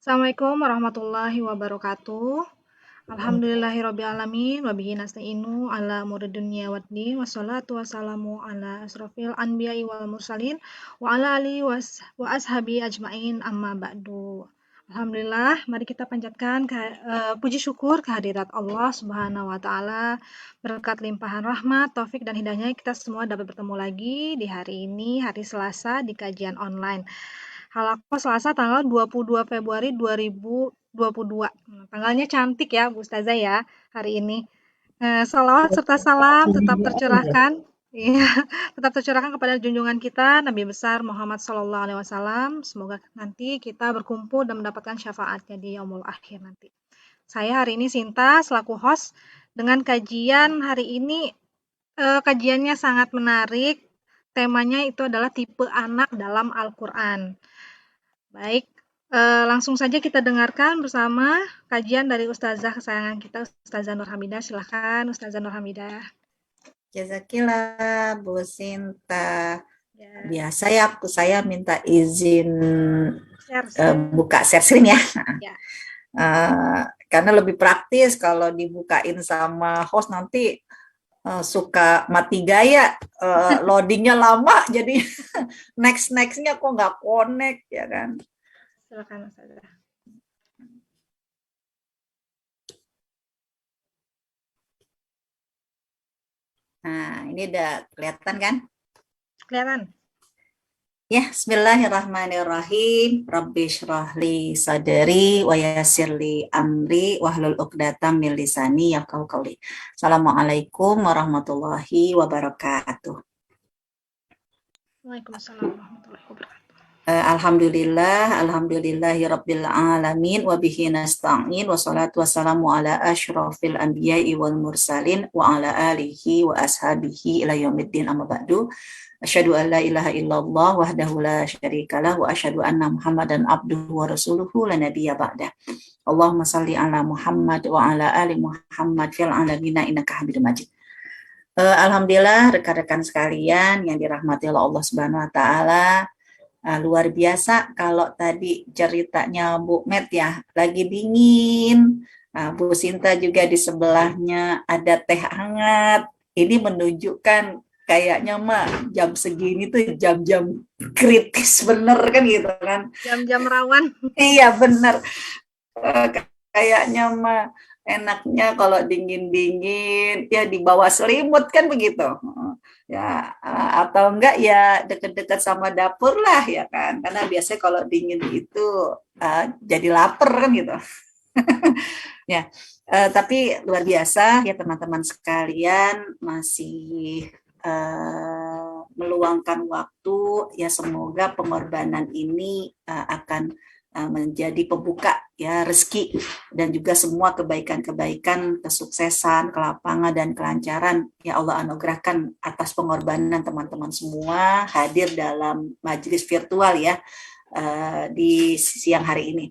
Assalamualaikum warahmatullahi wabarakatuh. Alhamdulillahirrabbilalamin wabihi nasta'inu ala umuri dunya waddin wassalatu wassalamu ala asrofil anbiya'i wal mursalin wa ala alihi wa ashabi ajmain amma ba'du. Alhamdulillah, mari kita panjatkan puji syukur kehadirat Allah Subhanahu wa taala. Berkat limpahan rahmat, taufik dan hidayahnya kita semua dapat bertemu lagi di hari ini, hari Selasa di kajian online. Halakoh Selasa tanggal 22 Februari 2022. Tanggalnya cantik ya Bu Ustazah ya hari ini. Salawat serta salam tetap tercurahkan. Iya, tetap tercurahkan kepada junjungan kita Nabi besar Muhammad Sallallahu Alaihi Wasallam. Semoga nanti kita berkumpul dan mendapatkan syafaatnya di yaumul akhir nanti. Saya hari ini Sinta selaku host dengan kajian hari ini. Kajiannya sangat menarik. Temanya itu adalah tipe anak dalam Al-Quran. Baik, langsung saja kita dengarkan bersama kajian dari Ustazah kesayangan kita, Ustazah Nur Hamidah. Silahkan Ustazah Nur Hamidah. Jazakillah Bu Sinta. Ya. Biasa ya saya minta izin Share. buka share screen ya. Ya. Karena lebih praktis kalau dibukain sama host nanti suka mati gaya, loadingnya lama jadi nextnya kok nggak connect ya kan. Silakan Ustazah. Nah, ini udah kelihatan kan? Kelihatan. Ya, bismillahirrahmanirrahim. Rabbi syrahli sadri wa yassirli amri wahlul 'uqdatam min lisani yafqahu qawli. Assalamualaikum warahmatullahi wabarakatuh. Waalaikumsalam warahmatullahi wabarakatuh. Alhamdulillahi rabbil alamin wa bihi nasta'in wa salatu wassalamu ala asyrafil anbiya'i wal mursalin wa ala alihi wa ashabihi ila yaumiddin amma ba'du. Asyhadu an la ilaha illallah wahdahu la syarikalah wa asyhadu anna Muhammadan abduhu wa rasuluhu la nabiyya ba'dah. Allahumma shalli ala Muhammad wa ala ali Muhammad fil alamin innaka Hamidum Majid. Alhamdulillah rekan-rekan sekalian yang dirahmati Allah Subhanahu wa taala. Luar biasa kalau tadi ceritanya Bu Met ya, lagi dingin. Bu Sinta juga di sebelahnya ada teh hangat. Ini menunjukkan kayaknya mah jam segini tuh jam-jam kritis bener kan gitu kan. Jam-jam rawan. Iya bener. Kayaknya mah enaknya kalau dingin-dingin ya di bawah selimut kan begitu. Ya atau enggak ya deket-deket sama dapur lah ya kan. Karena biasanya kalau dingin itu jadi lapar kan gitu. Ya. Tapi luar biasa ya teman-teman sekalian masih meluangkan waktu ya, semoga pengorbanan ini akan menjadi pembuka ya rezeki dan juga semua kebaikan-kebaikan, kesuksesan, kelapangan dan kelancaran ya Allah anugerahkan atas pengorbanan teman-teman semua hadir dalam majelis virtual ya di siang hari ini.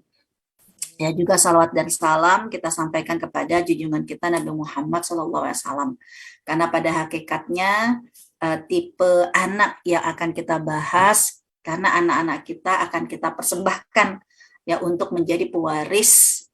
Ya juga salawat dan salam kita sampaikan kepada junjungan kita Nabi Muhammad SAW. Karena pada hakikatnya tipe anak yang akan kita bahas, karena anak-anak kita akan kita persembahkan ya untuk menjadi pewaris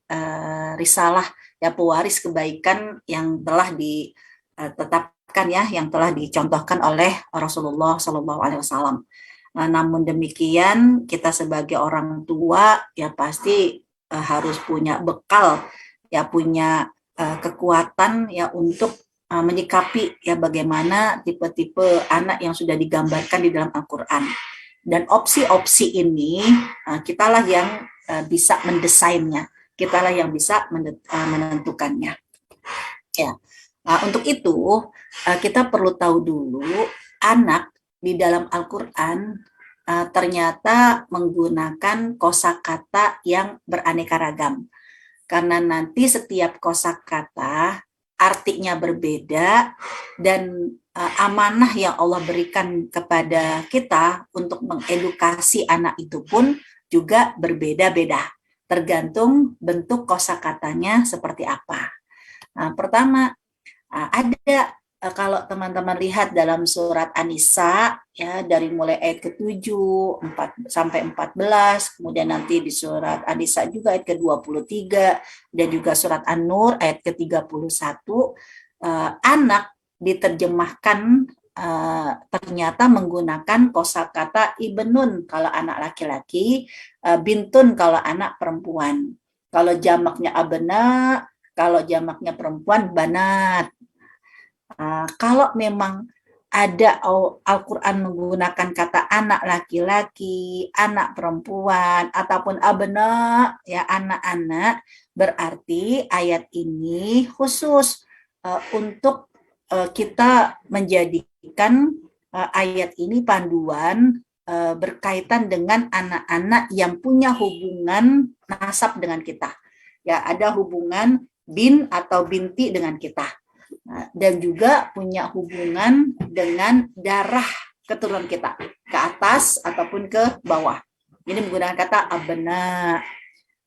risalah, ya pewaris kebaikan yang telah ditetapkan ya, yang telah dicontohkan oleh Rasulullah SAW. Namun demikian kita sebagai orang tua ya pasti harus punya bekal, ya punya kekuatan ya untuk menyikapi ya bagaimana tipe-tipe anak yang sudah digambarkan di dalam Al-Quran. Dan opsi-opsi ini kitalah yang bisa mendesainnya, kitalah yang bisa menentukannya. Ya, untuk itu kita perlu tahu dulu anak di dalam Al-Quran ternyata menggunakan kosakata yang beraneka ragam. Karena nanti setiap kosakata artinya berbeda dan amanah yang Allah berikan kepada kita untuk mengedukasi anak itu pun juga berbeda-beda. Tergantung bentuk kosakatanya seperti apa. Pertama, ada kalau teman-teman lihat dalam surat An-Nisa ya, dari mulai ayat ke-7 sampai 14, kemudian nanti di surat An-Nisa juga ayat ke-23 dan juga surat An-Nur ayat ke-31, anak diterjemahkan ternyata menggunakan kosakata ibnun kalau anak laki-laki, bintun kalau anak perempuan. Kalau jamaknya abna, kalau jamaknya perempuan banat. Kalau memang ada Al-Quran menggunakan kata anak laki-laki, anak perempuan, ataupun abna, ya anak-anak, berarti ayat ini khusus untuk kita menjadikan ayat ini panduan berkaitan dengan anak-anak yang punya hubungan nasab dengan kita. Ya, ada hubungan bin atau binti dengan kita. Dan juga punya hubungan dengan darah keturunan kita, ke atas ataupun ke bawah. Ini menggunakan kata abna.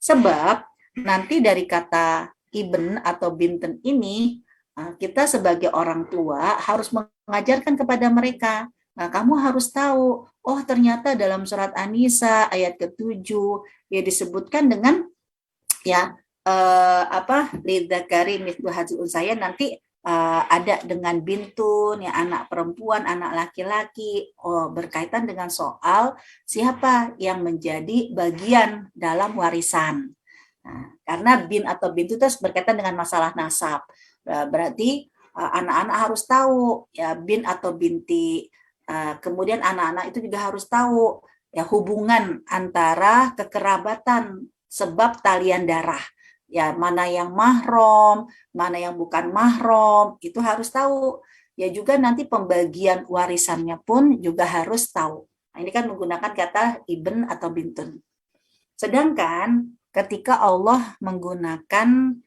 Sebab nanti dari kata ibn atau binten ini, kita sebagai orang tua harus mengajarkan kepada mereka. Nah, kamu harus tahu, oh ternyata dalam surat An-Nisa ayat ke-7 ya disebutkan dengan ya lidzakari mithlu hadzil unsaya, nanti ada dengan bintun, ya anak perempuan, anak laki-laki, berkaitan dengan soal siapa yang menjadi bagian dalam warisan. Nah, karena bin atau bintu itu berkaitan dengan masalah nasab. Berarti anak-anak harus tahu ya bin atau binti. Kemudian anak-anak itu juga harus tahu ya hubungan antara kekerabatan sebab talian darah. Ya, mana yang mahram, mana yang bukan mahram, itu harus tahu. Ya juga nanti pembagian warisannya pun juga harus tahu. Nah, ini kan menggunakan kata ibn atau bintun. Sedangkan ketika Allah menggunakan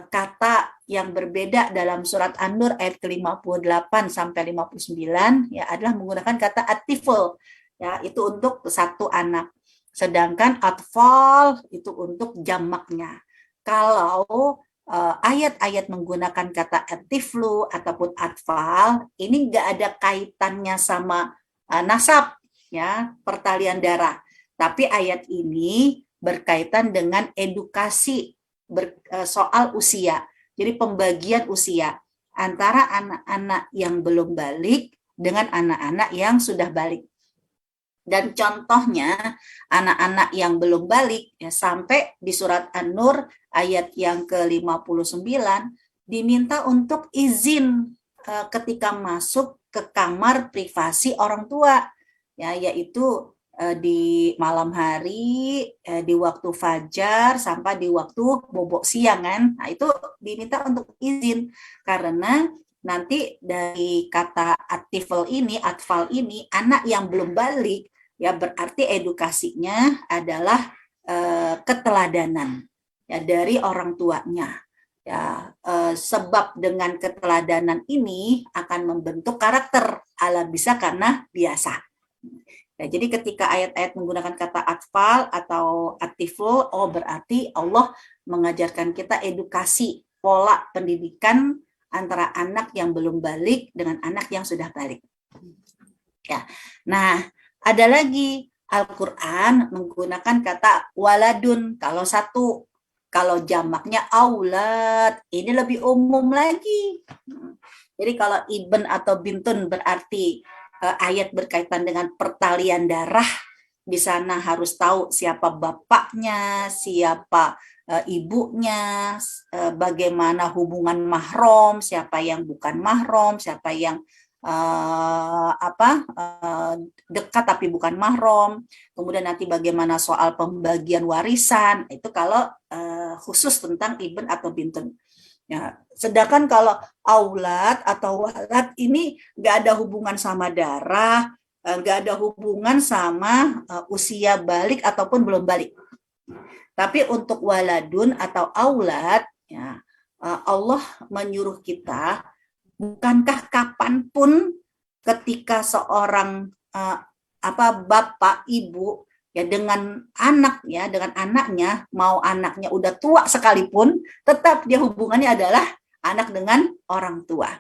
kata yang berbeda dalam surat An-Nur ayat ke-58 sampai 59 ya adalah menggunakan kata atiful, ya itu untuk satu anak. Sedangkan atfal itu untuk jamaknya. Kalau ayat-ayat menggunakan kata atiflu ataupun atfal, ini nggak ada kaitannya sama nasab, ya pertalian darah. Tapi ayat ini berkaitan dengan edukasi soal usia. Jadi pembagian usia antara anak-anak yang belum balik dengan anak-anak yang sudah balik. Dan contohnya anak-anak yang belum balik ya, sampai di surat An-Nur ayat yang ke-59 diminta untuk izin ketika masuk ke kamar privasi orang tua ya, yaitu di malam hari, di waktu fajar sampai di waktu bobok siang kan. Nah, itu diminta untuk izin karena nanti dari kata atfal ini anak yang belum balik ya berarti edukasinya adalah keteladanan ya dari orang tuanya ya, sebab dengan keteladanan ini akan membentuk karakter ala bisa karena biasa ya. Jadi ketika ayat-ayat menggunakan kata atfal atau atiful, berarti Allah mengajarkan kita edukasi pola pendidikan antara anak yang belum balik dengan anak yang sudah balik ya. Nah, ada lagi Al-Quran menggunakan kata waladun kalau satu, kalau jamaknya aulad, ini lebih umum lagi. Jadi kalau ibn atau bintun berarti ayat berkaitan dengan pertalian darah, di sana harus tahu siapa bapaknya, siapa ibunya, bagaimana hubungan mahram, siapa yang bukan mahram, siapa yang dekat tapi bukan mahram, kemudian nanti bagaimana soal pembagian warisan, itu kalau khusus tentang ibn atau bintun ya. Sedangkan kalau aulad atau walad ini nggak ada hubungan sama darah, nggak ada hubungan sama usia balik ataupun belum balik. Tapi untuk waladun atau aulad ya, Allah menyuruh kita, bukankah kapanpun ketika seorang bapak ibu ya dengan anaknya, dengan anaknya, mau anaknya udah tua sekalipun, tetap dia hubungannya adalah anak dengan orang tua.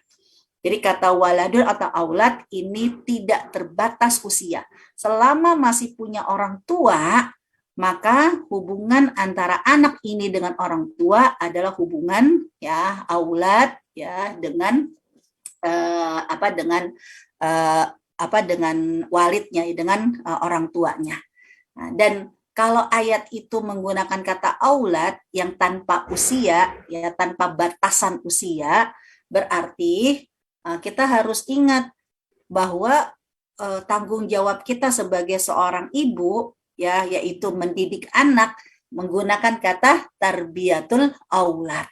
Jadi kata waladun atau aulad ini tidak terbatas usia. Selama masih punya orang tua, maka hubungan antara anak ini dengan orang tua adalah hubungan ya aulad ya dengan dengan walidnya, dengan orang tuanya. Nah, dan kalau ayat itu menggunakan kata aulad yang tanpa usia, ya tanpa batasan usia, berarti kita harus ingat bahwa tanggung jawab kita sebagai seorang ibu, ya, yaitu mendidik anak menggunakan kata tarbiyatul aulad.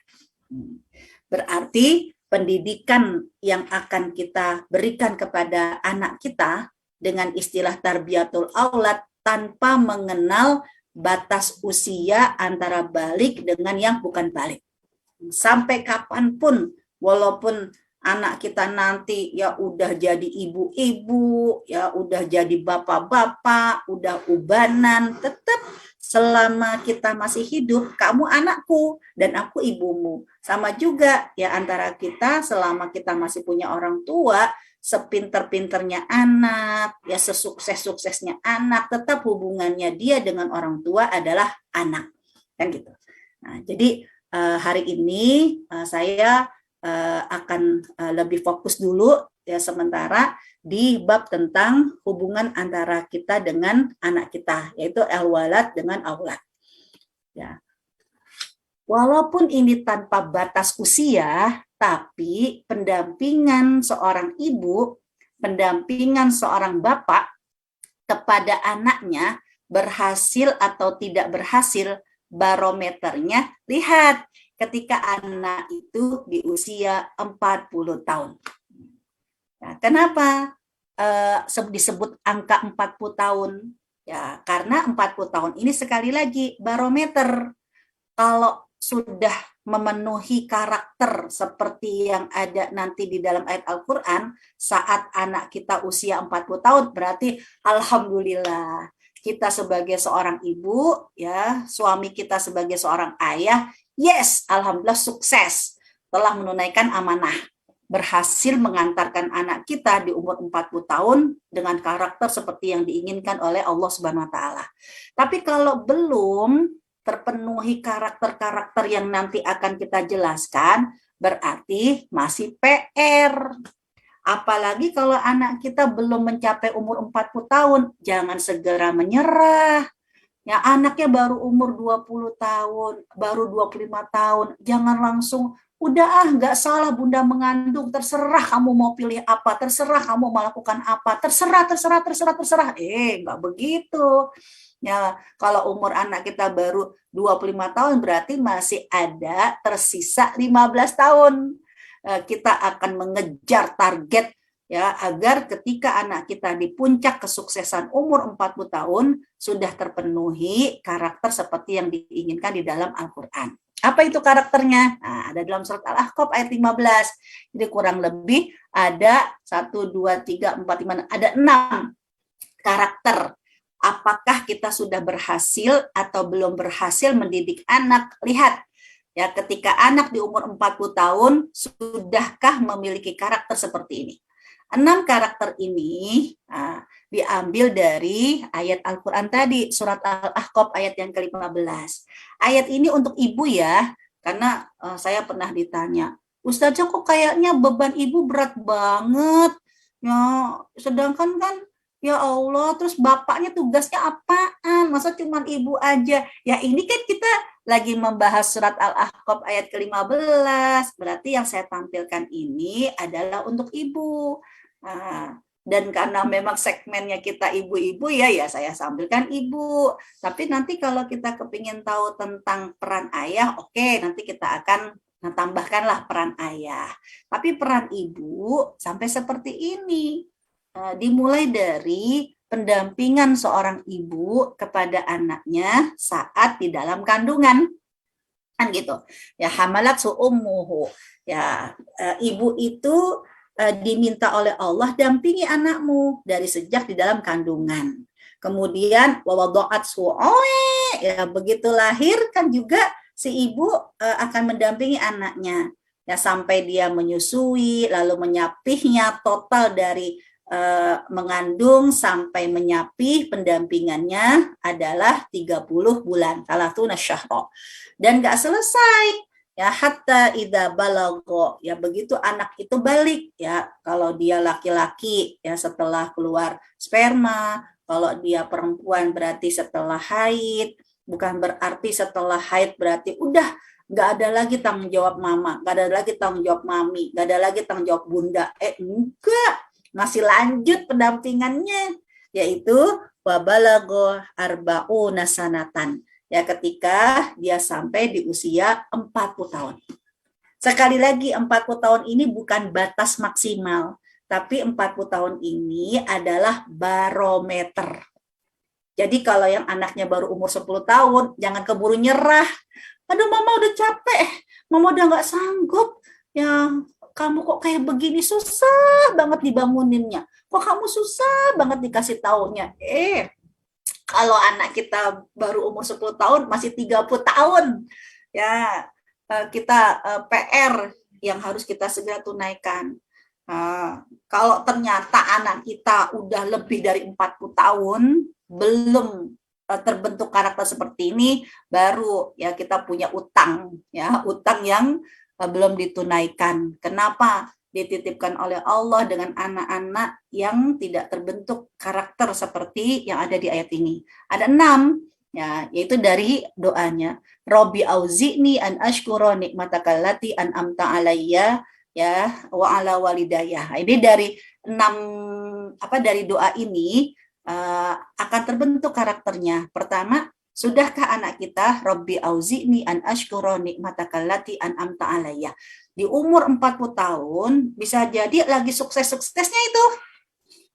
Berarti pendidikan yang akan kita berikan kepada anak kita dengan istilah tarbiyatul aulad tanpa mengenal batas usia antara balik dengan yang bukan balik. Sampai kapanpun, walaupun anak kita nanti ya udah jadi ibu-ibu, ya udah jadi bapak-bapak, udah ubanan, tetap selama kita masih hidup, kamu anakku dan aku ibumu. Sama juga ya antara kita selama kita masih punya orang tua, sepinter-pinternya anak, ya sesukses-suksesnya anak, tetap hubungannya dia dengan orang tua adalah anak. Kan gitu. Nah, jadi hari ini saya akan lebih fokus dulu ya sementara di bab tentang hubungan antara kita dengan anak kita, yaitu al-walad dengan aulad. Ya. Walaupun ini tanpa batas usia, tapi pendampingan seorang ibu, pendampingan seorang bapak kepada anaknya berhasil atau tidak berhasil, barometernya lihat ketika anak itu di usia 40 tahun. Nah, kenapa disebut angka 40 tahun? Ya, karena 40 tahun ini sekali lagi barometer. Kalau sudah memenuhi karakter seperti yang ada nanti di dalam ayat Al-Quran, saat anak kita usia 40 tahun, berarti alhamdulillah kita sebagai seorang ibu, ya, suami kita sebagai seorang ayah, yes, alhamdulillah sukses telah menunaikan amanah, berhasil mengantarkan anak kita di umur 40 tahun dengan karakter seperti yang diinginkan oleh Allah Subhanahu wa taala. Tapi kalau belum terpenuhi karakter-karakter yang nanti akan kita jelaskan, berarti masih PR. Apalagi kalau anak kita belum mencapai umur 40 tahun, jangan segera menyerah. Ya, anaknya baru umur 20 tahun, baru 25 tahun, jangan langsung, udah nggak salah bunda mengandung, terserah kamu mau pilih apa, terserah kamu melakukan apa, terserah. Nggak begitu. Ya, kalau umur anak kita baru 25 tahun, berarti masih ada tersisa 15 tahun. Kita akan mengejar target ya agar ketika anak kita di puncak kesuksesan umur 40 tahun sudah terpenuhi karakter seperti yang diinginkan di dalam Al-Qur'an. Apa itu karakternya? Nah, ada dalam surat Al-Ahqaf ayat 15. Jadi kurang lebih ada 1 2 3 4 5 ada 6 karakter. Apakah kita sudah berhasil atau belum berhasil mendidik anak? Lihat ya, ketika anak di umur 40 tahun sudahkah memiliki karakter seperti ini? 6 karakter ini diambil dari ayat Al-Quran tadi, surat Al-Ahqaf ayat yang ke-15. Ayat ini untuk ibu ya, karena saya pernah ditanya, Ustazah kok kayaknya beban ibu berat banget, ya, sedangkan kan ya Allah, terus bapaknya tugasnya apaan? Masa cuma ibu aja? Ya ini kan kita lagi membahas surat Al-Ahqaf ayat ke-15. Berarti yang saya tampilkan ini adalah untuk ibu. Nah, dan karena memang segmennya kita ibu-ibu ya saya sampaikan ibu. Tapi nanti kalau kita kepingin tahu tentang peran ayah, oke, nanti kita akan tambahkanlah peran ayah. Tapi peran ibu sampai seperti ini. Dimulai dari pendampingan seorang ibu kepada anaknya saat di dalam kandungan. Kan gitu. Ya hamalat ummuhu. Ya, ibu itu diminta oleh Allah dampingi anakmu dari sejak di dalam kandungan. Kemudian wawada'at ya begitu lahir kan juga si ibu akan mendampingi anaknya. ya sampai dia menyusui, lalu menyapihnya total dari mengandung sampai menyapih pendampingannya adalah 30 bulan. Talatuna syahra. Dan nggak selesai. Ya hatta idza balagha, ya begitu anak itu balik, ya kalau dia laki-laki ya setelah keluar sperma, kalau dia perempuan berarti setelah haid, bukan berarti setelah haid berarti udah nggak ada lagi tanggung jawab mama, nggak ada lagi tanggung jawab mami, nggak ada lagi tanggung jawab bunda. Enggak, masih lanjut pendampingannya, yaitu wabalago arba'una sanatan, ya ketika dia sampai di usia 40 tahun. Sekali lagi 40 tahun ini bukan batas maksimal, tapi 40 tahun ini adalah barometer. Jadi kalau yang anaknya baru umur 10 tahun, jangan keburu nyerah. Aduh mama udah capek, mama udah nggak sanggup, ya kamu kok kayak begini, susah banget dibanguninnya, kok kamu susah banget dikasih taunya. Kalau anak kita baru umur 10 tahun, masih 30 tahun, ya kita PR yang harus kita segera tunaikan. Kalau ternyata anak kita udah lebih dari 40 tahun, belum terbentuk karakter seperti ini, baru ya kita punya utang, ya utang yang belum ditunaikan. Kenapa? Dititipkan oleh Allah dengan anak-anak yang tidak terbentuk karakter seperti yang ada di ayat ini. Ada 6, ya, yaitu dari doanya. Robbi auzi'ni an ashkura nikmataka allati an'amta alayya ya wa ala walidayah. Ini dari 6 dari doa ini akan terbentuk karakternya. Pertama, sudahkah anak kita Robbi auzi'ni an ashkura nikmataka allati an'amta alayya? Di umur 40 tahun bisa jadi lagi sukses-suksesnya itu.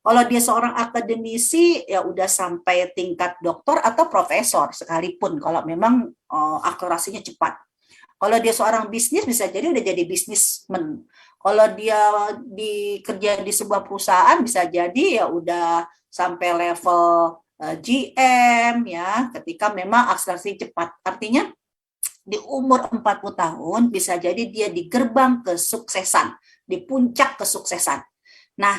Kalau dia seorang akademisi ya udah sampai tingkat doktor atau profesor sekalipun kalau memang akselerasinya cepat. Kalau dia seorang bisnis bisa jadi udah jadi bisnismen. Kalau dia kerja di sebuah perusahaan bisa jadi ya udah sampai level GM ya ketika memang akselerasi cepat. Artinya di umur 40 tahun bisa jadi dia di gerbang kesuksesan, di puncak kesuksesan. Nah,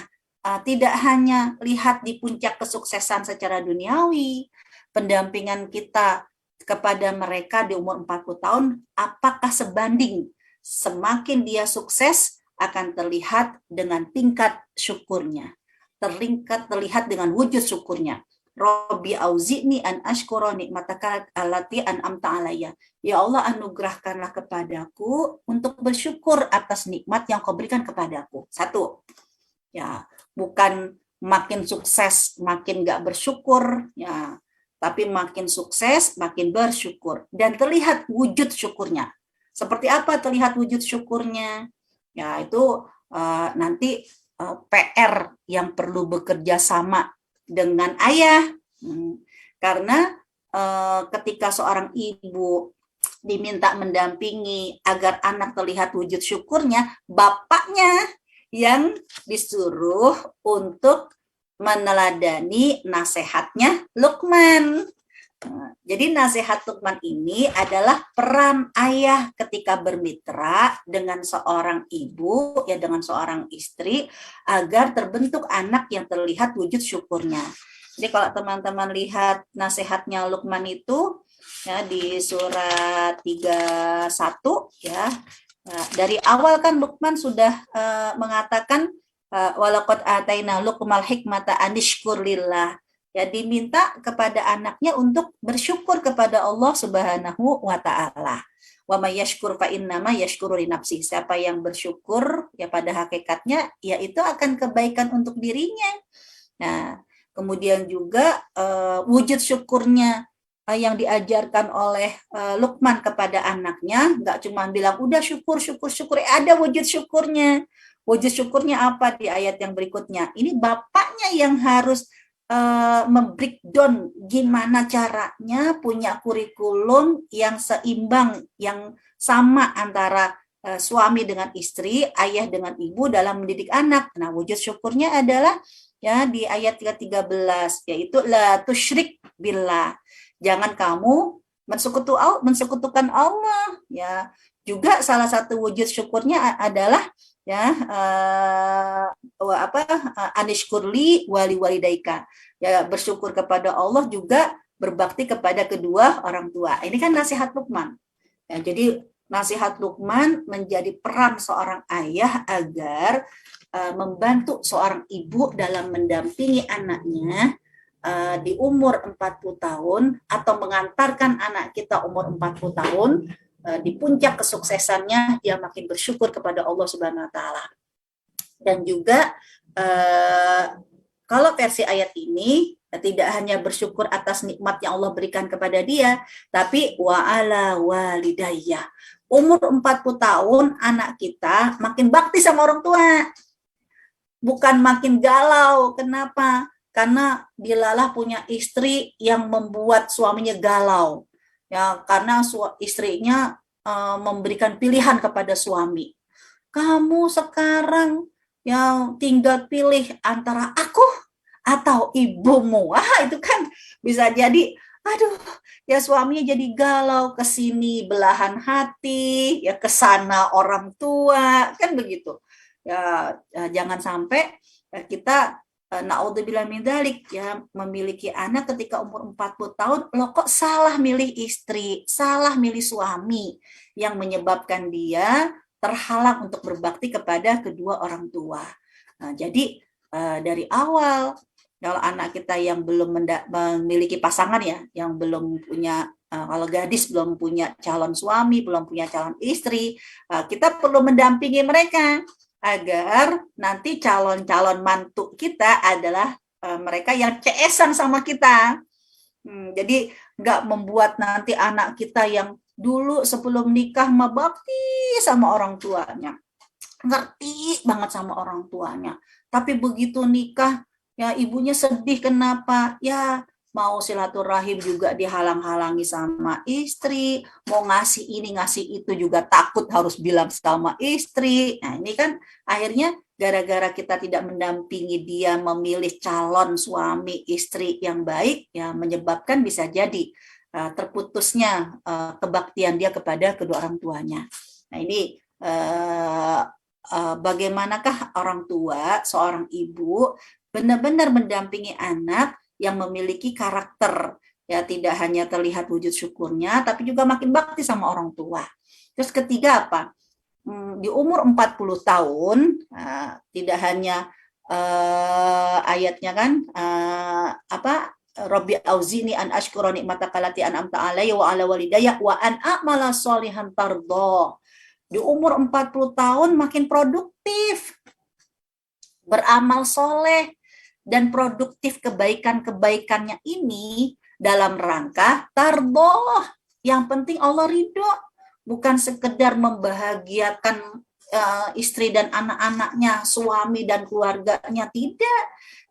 tidak hanya lihat di puncak kesuksesan secara duniawi, pendampingan kita kepada mereka di umur 40 tahun, apakah sebanding? Semakin dia sukses, akan terlihat dengan tingkat syukurnya. Terlihat dengan wujud syukurnya. Robbi auzi'ni an ashkura nikmataka allati an'amta alayya. Ya Allah, anugerahkanlah kepadaku untuk bersyukur atas nikmat yang kau berikan kepadaku. 1. Ya, bukan makin sukses makin gak bersyukur, ya, tapi makin sukses makin bersyukur dan terlihat wujud syukurnya. Seperti apa terlihat wujud syukurnya? Ya, itu nanti PR yang perlu bekerja sama dengan ayah, karena ketika seorang ibu diminta mendampingi agar anak terlihat wujud syukurnya, bapaknya yang disuruh untuk meneladani nasihatnya Luqman. Jadi nasihat Luqman ini adalah peran ayah ketika bermitra dengan seorang ibu, ya dengan seorang istri, agar terbentuk anak yang terlihat wujud syukurnya. Jadi kalau teman-teman lihat nasihatnya Luqman itu, ya di surat 31, ya, dari awal kan Luqman sudah mengatakan walaqad ataina luqmal hikmata anishkur lillah. Ya diminta kepada anaknya untuk bersyukur kepada Allah Subhanahu wa taala. Wa may yashkur fa innama yashkuru li nafsihi. Siapa yang bersyukur ya pada hakikatnya ya itu akan kebaikan untuk dirinya. Nah, kemudian juga wujud syukurnya yang diajarkan oleh Luqman kepada anaknya, nggak cuma bilang udah syukur, ada wujud syukurnya. Wujud syukurnya apa di ayat yang berikutnya? Ini bapaknya yang harus membreakdown gimana caranya punya kurikulum yang seimbang, yang sama antara suami dengan istri, ayah dengan ibu dalam mendidik anak. Nah, wujud syukurnya adalah ya di ayat 13, yaitu la tusyrik billah. Jangan kamu mensekutukan Allah, ya. juga salah satu wujud syukurnya adalah ya anishkurli wali walidaika, ya bersyukur kepada Allah juga berbakti kepada kedua orang tua. Ini kan nasihat Luqman. Ya, jadi nasihat Luqman menjadi peran seorang ayah agar membantu seorang ibu dalam mendampingi anaknya di umur 40 tahun atau mengantarkan anak kita umur 40 tahun di puncak kesuksesannya, dia makin bersyukur kepada Allah Subhanahu wa taala. Dan juga kalau versi ayat ini tidak hanya bersyukur atas nikmat yang Allah berikan kepada dia, tapi wa'ala walidayya. Umur 40 tahun anak kita makin bakti sama orang tua. Bukan makin galau. Kenapa? Karena Dilalah punya istri yang membuat suaminya galau. Ya, karena istrinya memberikan pilihan kepada suami. Kamu sekarang yang tinggal pilih antara aku atau ibumu. Wah, itu kan bisa jadi, aduh, ya suaminya jadi galau, ke sini belahan hati, ya ke sana orang tua, kan begitu. Ya, jangan sampai kita naudzubillah min dzalik, ya memiliki anak ketika umur 40 tahun, loh kok salah milih istri, salah milih suami, yang menyebabkan dia terhalang untuk berbakti kepada kedua orang tua. Nah, jadi dari awal, kalau anak kita yang belum memiliki pasangan, ya, yang belum punya, kalau gadis belum punya calon suami, belum punya calon istri, kita perlu mendampingi mereka agar nanti calon-calon mantu kita adalah mereka yang CS-an sama kita. Jadi nggak membuat nanti anak kita yang dulu sebelum nikah mah bakti sama orang tuanya, ngerti banget sama orang tuanya, tapi begitu nikah, ya ibunya sedih. Kenapa? Ya mau silaturahim juga dihalang-halangi sama istri, mau ngasih ini ngasih itu juga takut harus bilang sama istri. Nah ini kan akhirnya gara-gara kita tidak mendampingi dia memilih calon suami istri yang baik, ya menyebabkan bisa jadi terputusnya kebaktian dia kepada kedua orang tuanya. Nah ini bagaimanakah orang tua, seorang ibu benar-benar mendampingi anak yang memiliki karakter, ya tidak hanya terlihat wujud syukurnya, tapi juga makin bakti sama orang tua. Terus ketiga apa? Di umur 40 tahun, tidak hanya ayatnya kan, Rabbi auzini an ashkura ni'mataka allati an'amta alayya wa ala walidayya wa an a'mala sholihan tardah. Di umur 40 tahun makin produktif, beramal soleh, dan produktif kebaikan-kebaikannya ini dalam rangka tardoh. Yang penting Allah ridho, bukan sekedar membahagiakan istri dan anak-anaknya, suami dan keluarganya, tidak.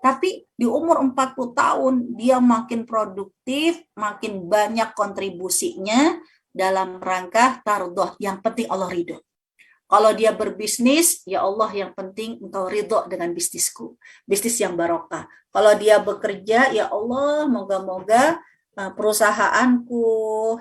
Tapi di umur 40 tahun dia makin produktif, makin banyak kontribusinya dalam rangka tardoh. Yang penting Allah ridho. Kalau dia berbisnis, ya Allah yang penting engkau ridho dengan bisnisku, bisnis yang barokah. Kalau dia bekerja, ya Allah moga-moga perusahaanku,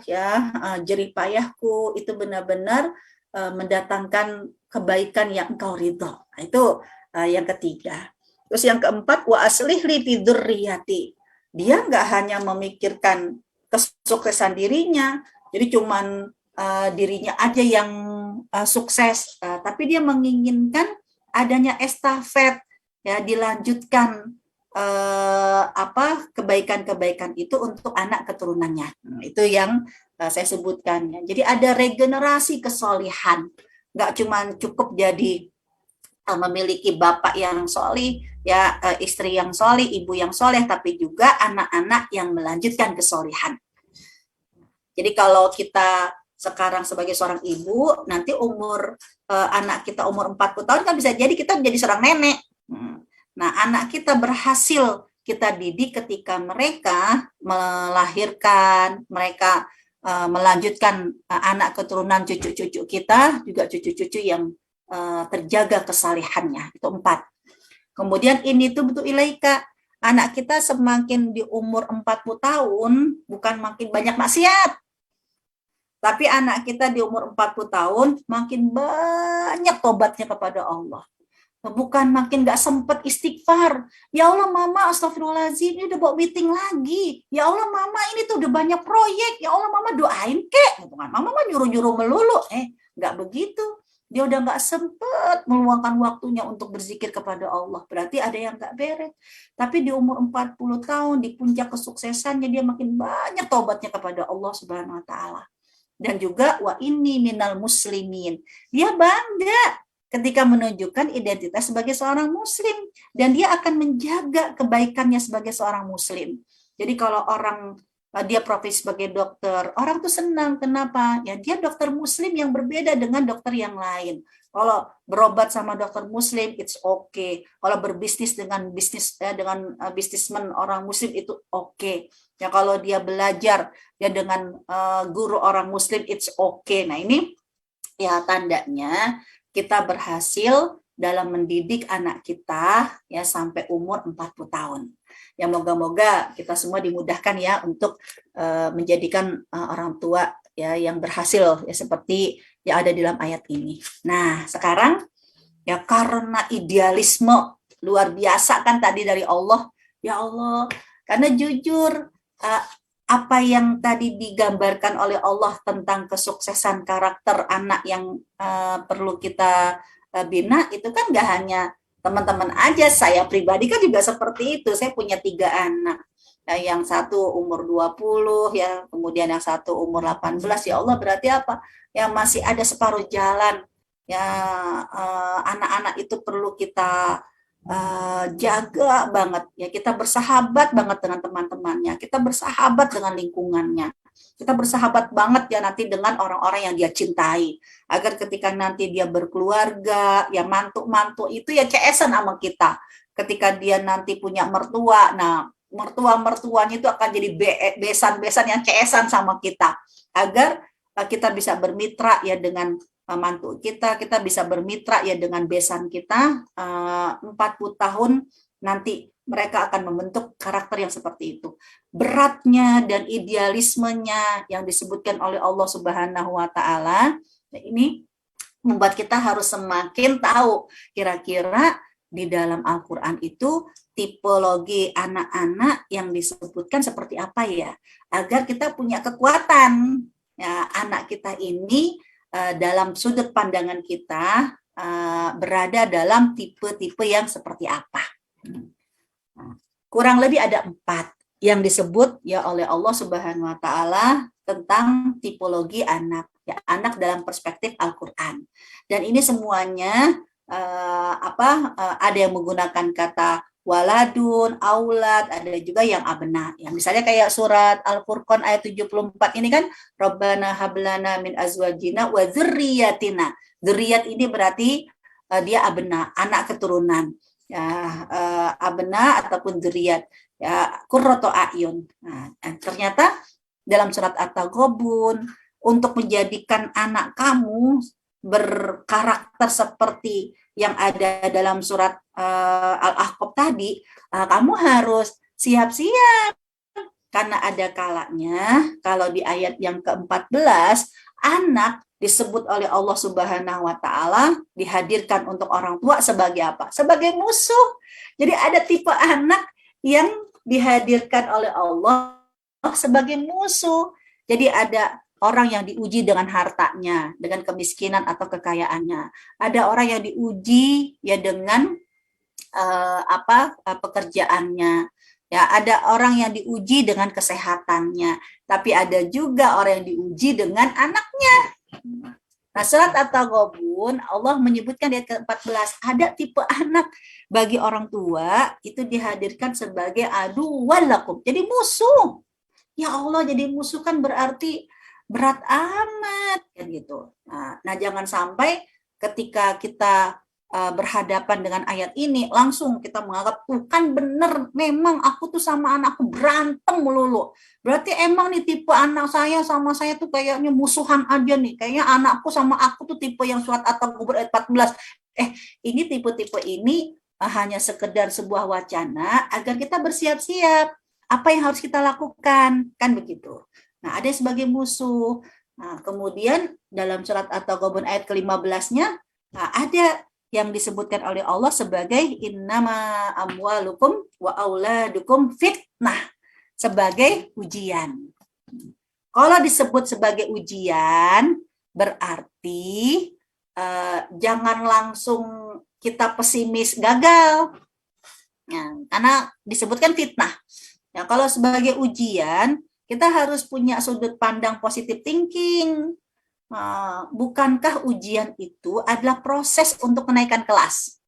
ya jerih payahku itu benar-benar mendatangkan kebaikan yang engkau ridho. Nah, itu yang ketiga. Terus yang keempat, wa aslih li fi dzurriyyati. Dia nggak hanya memikirkan kesuksesan dirinya, jadi cuman dirinya aja yang sukses, tapi dia menginginkan adanya estafet, ya dilanjutkan kebaikan-kebaikan itu untuk anak keturunannya. Itu yang saya sebutkan, ya. Jadi ada regenerasi kesolihan, nggak cuma cukup jadi memiliki bapak yang solih, ya istri yang solih, ibu yang soleh, tapi juga anak-anak yang melanjutkan kesolihan. Jadi kalau kita sekarang sebagai seorang ibu, nanti umur anak kita umur 40 tahun kan bisa jadi kita menjadi seorang nenek. Nah, anak kita berhasil kita didik ketika mereka melahirkan, mereka melanjutkan anak keturunan cucu-cucu kita, juga cucu-cucu yang terjaga kesalihannya. Itu 4. Kemudian ini tuh betul ilaika, anak kita semakin di umur 40 tahun bukan makin banyak maksiat, Tapi anak kita di umur 40 tahun makin banyak tobatnya kepada Allah. Bukan makin gak sempet istighfar. Ya Allah mama astagfirullahaladzim, ini udah bawa meeting lagi. Ya Allah mama ini tuh udah banyak proyek. Ya Allah mama doain kek. Gitu kan. Mama mah nyuruh-nyuruh melulu. Gak begitu. Dia udah gak sempet meluangkan waktunya untuk berzikir kepada Allah. Berarti ada yang gak beres. Tapi di umur 40 tahun, di puncak kesuksesannya, dia makin banyak taubatnya kepada Allah Subhanahu wa Ta'ala. Dan juga wa inni minal muslimin. Dia bangga ketika menunjukkan identitas sebagai seorang muslim, dan dia akan menjaga kebaikannya sebagai seorang muslim. Jadi kalau orang dia profesi sebagai dokter, orang tuh senang. Kenapa? Ya dia dokter muslim yang berbeda dengan dokter yang lain. Kalau berobat sama dokter muslim, it's okay. Kalau berbisnis dengan bisnismen orang muslim itu okay. Ya kalau dia belajar ya dengan guru orang muslim, it's okay. Nah ini ya tandanya kita berhasil dalam mendidik anak kita ya sampai umur 40 tahun. Ya moga-moga kita semua dimudahkan ya untuk menjadikan orang tua ya yang berhasil ya seperti yang ada di dalam ayat ini. Nah, sekarang ya karena idealisme luar biasa kan tadi dari Allah. Ya Allah, karena jujur apa yang tadi digambarkan oleh Allah tentang kesuksesan karakter anak yang perlu kita bina, itu kan gak hanya teman-teman aja, saya pribadi kan juga seperti itu. Saya punya 3 anak. Yang satu umur 20 ya, kemudian yang satu umur 18. Ya Allah, berarti apa? Yang masih ada separuh jalan. Ya anak-anak itu perlu kita jaga banget ya, kita bersahabat banget dengan teman-temannya, kita bersahabat dengan lingkungannya, kita bersahabat banget ya nanti dengan orang-orang yang dia cintai, agar ketika nanti dia berkeluarga ya mantu-mantu itu ya CS-an sama kita. Ketika dia nanti punya mertua, nah mertua-mertuanya itu akan jadi besan-besan yang CS-an sama kita, agar kita bisa bermitra ya dengan mantu kita bisa bermitra ya dengan besan kita. 40 tahun nanti mereka akan membentuk karakter yang seperti itu. Beratnya dan idealismenya yang disebutkan oleh Allah Subhanahu wa Ta'ala, ini membuat kita harus semakin tahu kira-kira di dalam Al-Quran itu tipologi anak-anak yang disebutkan seperti apa ya, agar kita punya kekuatan ya, anak kita ini dalam sudut pandangan kita berada dalam tipe-tipe yang seperti apa. Kurang lebih ada 4 yang disebut ya oleh Allah Subhanahu wa Ta'ala tentang tipologi anak, ya anak dalam perspektif Al-Qur'an. Dan ini semuanya ada yang menggunakan kata waladun, aulad, ada juga yang abna. Ya, misalnya kayak surat Al-Furqan ayat 74 ini kan, Rabbana hablana min azwajina wa dzurriyyatina. Dzurriyyat ini berarti dia abna, anak keturunan. Ya, abna ataupun dzurriyyat. Ya, qurratu a'yun. Nah, ternyata dalam surat At-Taghabun, untuk menjadikan anak kamu berkarakter seperti yang ada dalam surat Al-Ahqaf tadi, kamu harus siap-siap. Karena ada kalanya, kalau di ayat yang ke-14, anak disebut oleh Allah Subhanahu wa Ta'ala dihadirkan untuk orang tua sebagai apa? Sebagai musuh. Jadi ada tipe anak yang dihadirkan oleh Allah sebagai musuh. Jadi ada orang yang diuji dengan hartanya, dengan kemiskinan atau kekayaannya. Ada orang yang diuji ya dengan pekerjaannya. Ya, ada orang yang diuji dengan kesehatannya, tapi ada juga orang yang diuji dengan anaknya. Nah, surat At-Taghabun Allah menyebutkan di ayat ke-14, ada tipe anak bagi orang tua itu dihadirkan sebagai aduwwal lakum. Jadi musuh. Ya Allah, jadi musuh kan berarti berat amat kan gitu. Nah, jangan sampai ketika kita berhadapan dengan ayat ini langsung kita menganggap tuh kan bener, memang aku tuh sama anakku berantem melulu. Berarti emang nih tipe anak saya sama saya tuh kayaknya musuhan aja nih. Kayaknya anakku sama aku tuh tipe yang surat At-Taghabun ayat 14. Ini tipe-tipe ini hanya sekedar sebuah wacana agar kita bersiap-siap. Apa yang harus kita lakukan? Kan begitu. Nah, ada sebagai musuh. Nah, kemudian dalam surat At-Taghabun ayat ke-15-nya ada yang disebutkan oleh Allah sebagai innama amwalukum wa auladukum fitnah, sebagai ujian. Kalau disebut sebagai ujian berarti jangan langsung kita pesimis gagal. Ya, karena disebutkan fitnah. Ya, kalau sebagai ujian, kita harus punya sudut pandang positive thinking. Bukankah ujian itu adalah proses untuk kenaikan kelas?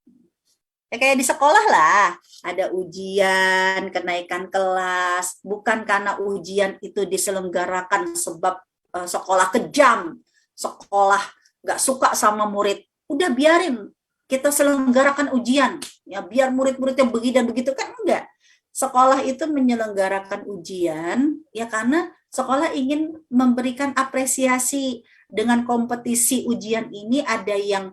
Ya, kayak di sekolah lah, ada ujian, kenaikan kelas. Bukan karena ujian itu diselenggarakan sebab sekolah kejam, sekolah nggak suka sama murid. Udah biarin, kita selenggarakan ujian. Ya, biar murid-muridnya begini dan begitu, kan enggak. Sekolah itu menyelenggarakan ujian ya karena sekolah ingin memberikan apresiasi. Dengan kompetisi ujian ini ada yang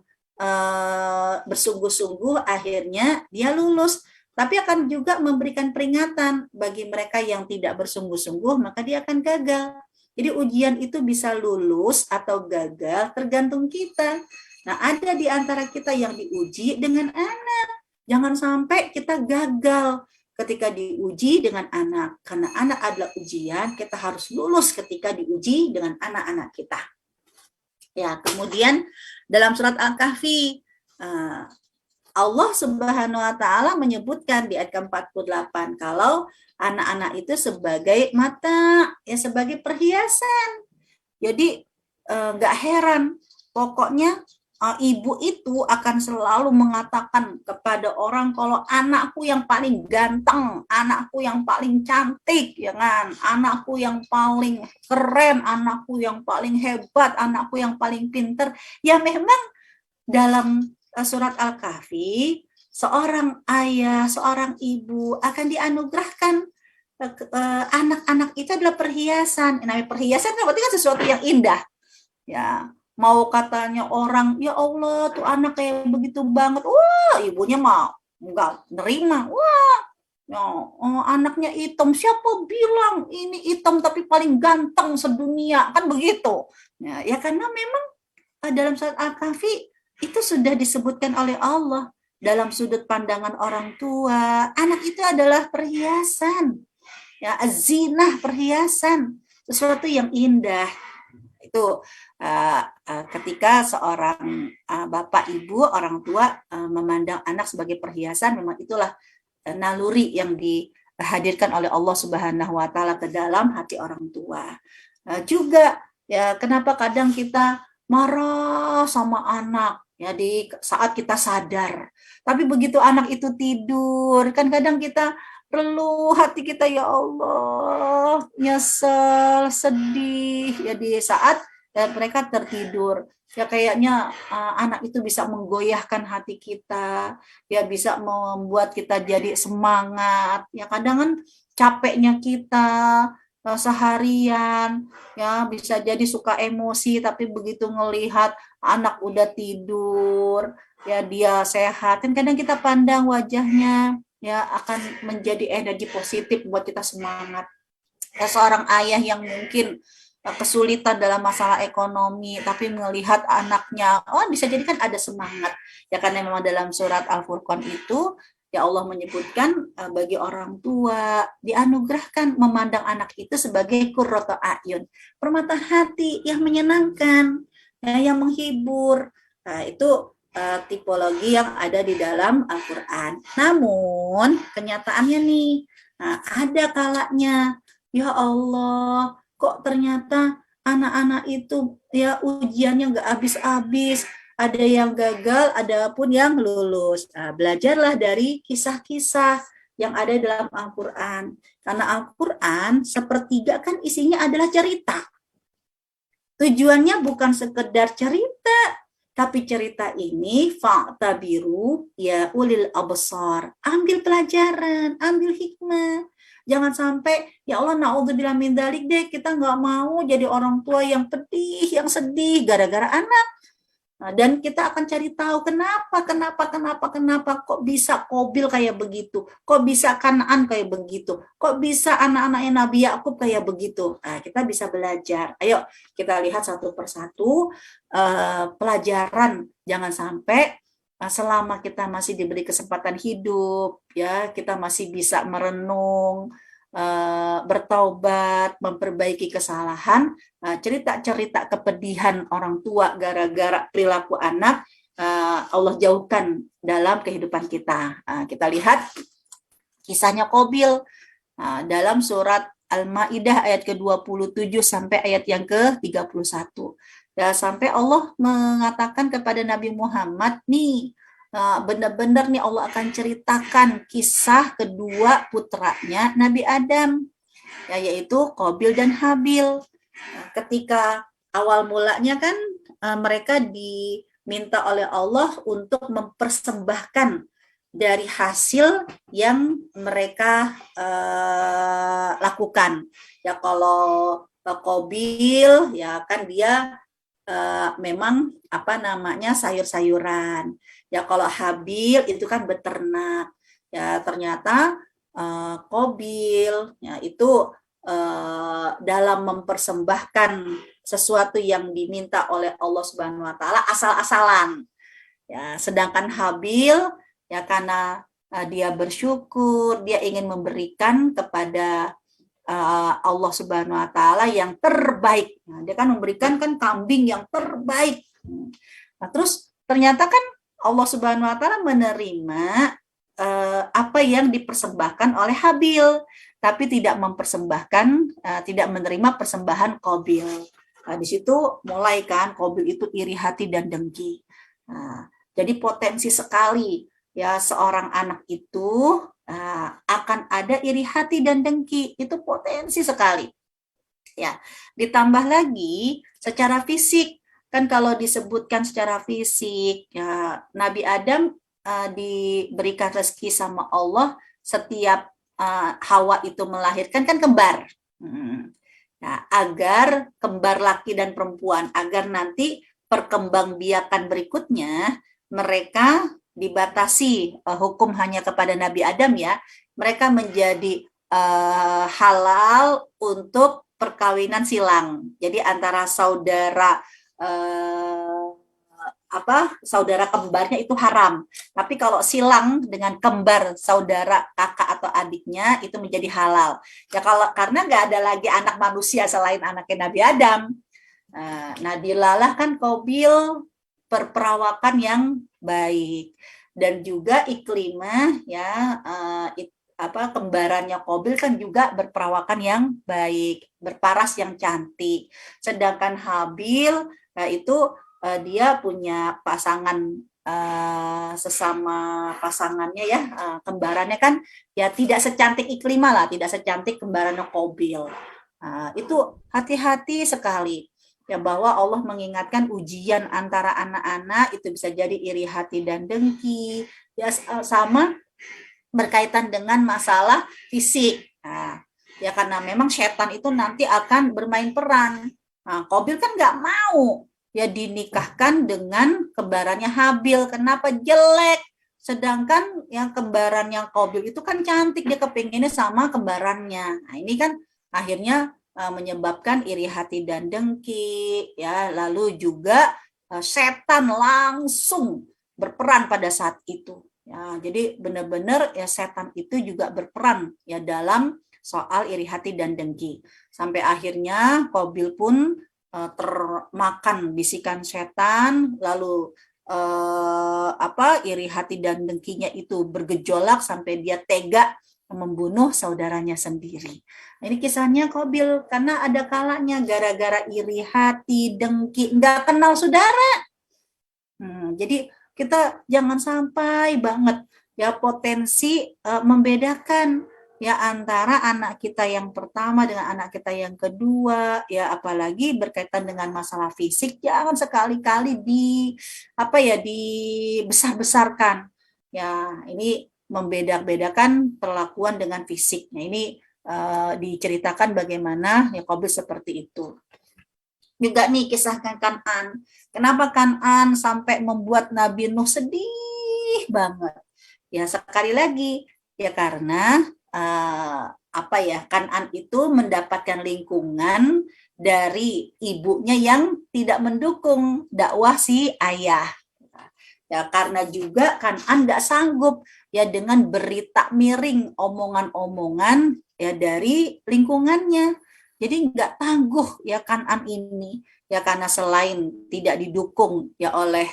bersungguh-sungguh, akhirnya dia lulus. Tapi akan juga memberikan peringatan bagi mereka yang tidak bersungguh-sungguh, maka dia akan gagal. Jadi ujian itu bisa lulus atau gagal tergantung kita. Nah, ada di antara kita yang diuji dengan anak. Jangan sampai kita gagal ketika diuji dengan anak. Karena anak adalah ujian, kita harus lulus ketika diuji dengan anak-anak kita. Ya, kemudian dalam surat Al-Kahfi, Allah Subhanahu wa taala menyebutkan di ayat ke-48 kalau anak-anak itu sebagai mata, ya sebagai perhiasan. Jadi nggak heran, pokoknya ibu itu akan selalu mengatakan kepada orang kalau anakku yang paling ganteng, anakku yang paling cantik, ya kan, anakku yang paling keren, anakku yang paling hebat, anakku yang paling pinter. Ya memang dalam surat Al-Kahfi, seorang ayah, seorang ibu akan dianugerahkan anak-anak itu adalah perhiasan. Namanya perhiasan kan berarti kan sesuatu yang indah. Ya, mau katanya orang, ya Allah tuh anak kayak begitu banget, wah ibunya mah nggak nerima, wah ya, anaknya hitam, siapa bilang ini hitam tapi paling ganteng sedunia, kan begitu. Ya karena memang dalam surat Al-Kahfi itu sudah disebutkan oleh Allah dalam sudut pandangan orang tua, anak itu adalah perhiasan, ya zinah, perhiasan, sesuatu yang indah. Itu ketika seorang bapak ibu orang tua memandang anak sebagai perhiasan, memang itulah naluri yang dihadirkan oleh Allah Subhanahu wa taala ke dalam hati orang tua. Juga ya kenapa kadang kita marah sama anak ya di saat kita sadar. Tapi begitu anak itu tidur, kan kadang kita perlu hati kita, ya Allah, nyesel, sedih ya di saat mereka tertidur. Ya kayaknya anak itu bisa menggoyahkan hati kita, ya bisa membuat kita jadi semangat. Ya kadang kan capeknya kita seharian, ya bisa jadi suka emosi, tapi begitu ngelihat anak udah tidur, ya dia sehat, kan kadang kita pandang wajahnya, ya akan menjadi energi positif buat kita semangat. Ya, seorang ayah yang mungkin kesulitan dalam masalah ekonomi, tapi melihat anaknya, bisa jadi kan ada semangat. Ya karena memang dalam surat Al-Furqan itu, ya Allah menyebutkan bagi orang tua dianugerahkan memandang anak itu sebagai qurratu a'yun, permata hati yang menyenangkan, ya, yang menghibur. Nah, itu tipologi yang ada di dalam Al-Quran. Namun kenyataannya nih, ada kalanya, ya Allah, kok ternyata anak-anak itu ya ujiannya nggak habis-habis, ada yang gagal, ada pun yang lulus. Belajarlah dari kisah-kisah yang ada dalam Al-Quran. Karena Al-Quran sepertiga kan isinya adalah cerita. Tujuannya bukan sekedar cerita, tapi cerita ini fa'tabiru ya ulil absar. Ambil pelajaran, ambil hikmah. Jangan sampai, ya Allah na'udzubillah min dzalik deh, kita nggak mau jadi orang tua yang pedih, yang sedih gara-gara anak. Nah, dan kita akan cari tahu kenapa kok bisa Kobil kayak begitu, kok bisa Kanaan kayak begitu, kok bisa anak-anaknya Nabi Yakub kayak begitu. Nah, kita bisa belajar. Ayo kita lihat satu persatu pelajaran. Jangan sampai selama kita masih diberi kesempatan hidup, ya kita masih bisa merenung, bertaubat, memperbaiki kesalahan. Cerita-cerita kepedihan orang tua gara-gara perilaku anak Allah jauhkan dalam kehidupan kita. Kita lihat kisahnya Qabil dalam surat Al-Maidah ayat ke-27 sampai ayat yang ke-31. Ya, sampai Allah mengatakan kepada Nabi Muhammad nih, benar-benar nih Allah akan ceritakan kisah kedua putranya Nabi Adam, ya, yaitu Qabil dan Habil. Ketika awal mulanya kan mereka diminta oleh Allah untuk mempersembahkan dari hasil yang mereka lakukan. Ya kalau Qabil ya kan dia memang sayur-sayuran. Ya kalau Habil itu kan beternak. Ya ternyata Qabil ya itu dalam mempersembahkan sesuatu yang diminta oleh Allah Subhanahu wa taala asal-asalan. Ya, sedangkan Habil ya karena dia bersyukur, dia ingin memberikan kepada Allah Subhanahu wa taala yang terbaik. Nah, dia kan memberikan kan kambing yang terbaik. Nah, terus ternyata kan Allah Subhanahu wa taala menerima apa yang dipersembahkan oleh Habil, tapi tidak tidak menerima persembahan Qabil. Nah, di situ mulai kan Qabil itu iri hati dan dengki. Nah, jadi potensi sekali ya seorang anak itu akan ada iri hati dan dengki, itu potensi sekali. Ya, ditambah lagi secara fisik kan kalau disebutkan secara fisik ya Nabi Adam diberikan rezeki sama Allah setiap Hawa itu melahirkan kan kembar. Nah, agar kembar laki dan perempuan, agar nanti perkembangbiakan berikutnya mereka dibatasi hukum hanya kepada Nabi Adam ya, mereka menjadi halal untuk perkawinan silang. Jadi antara saudara saudara kembarnya itu haram. Tapi kalau silang dengan kembar saudara kakak atau adiknya itu menjadi halal. Ya karena nggak ada lagi anak manusia selain anaknya Nabi Adam. Nah, dilalah kan Qabil perperawakan yang baik dan juga Iklimah ya kembarannya Qabil kan juga berperawakan yang baik, berparas yang cantik. Sedangkan Habil itu dia punya pasangan sesama pasangannya ya kembarannya kan ya tidak secantik Iklimah lah, tidak secantik kembarannya Qabil. Itu hati-hati sekali ya bahwa Allah mengingatkan ujian antara anak-anak itu bisa jadi iri hati dan dengki ya sama berkaitan dengan masalah fisik. Ya karena memang setan itu nanti akan bermain peran. Qabil kan nggak mau ya dinikahkan dengan kembarannya Habil. Kenapa? Jelek. Sedangkan yang kembaran yang Qabil itu kan cantik, dia kepinginnya sama kembarannya. Nah ini kan akhirnya menyebabkan iri hati dan dengki ya, lalu juga setan langsung berperan pada saat itu ya. Jadi benar-benar ya setan itu juga berperan ya dalam soal iri hati dan dengki sampai akhirnya Qabil pun termakan bisikan setan, lalu iri hati dan dengkinya itu bergejolak sampai dia tega membunuh saudaranya sendiri. Ini kisahnya Qabil karena ada kalanya gara-gara iri hati, dengki, nggak kenal saudara. Jadi kita jangan sampai banget ya potensi membedakan ya antara anak kita yang pertama dengan anak kita yang kedua ya, apalagi berkaitan dengan masalah fisik jangan sekali-kali dibesar-besarkan ya. Ini membeda-bedakan perlakuan dengan fisiknya. Ini diceritakan bagaimana ya Qabil seperti itu. juga nih kisahkan Kan'an. Kenapa Kan'an sampai membuat Nabi Nuh sedih banget? Ya sekali lagi ya karena apa ya, Kan'an itu mendapatkan lingkungan dari ibunya yang tidak mendukung dakwah si ayah. Ya karena juga Kan'an nggak sanggup ya dengan berita miring omongan-omongan ya dari lingkungannya. Jadi nggak tangguh ya Kan'an ini ya karena selain tidak didukung ya oleh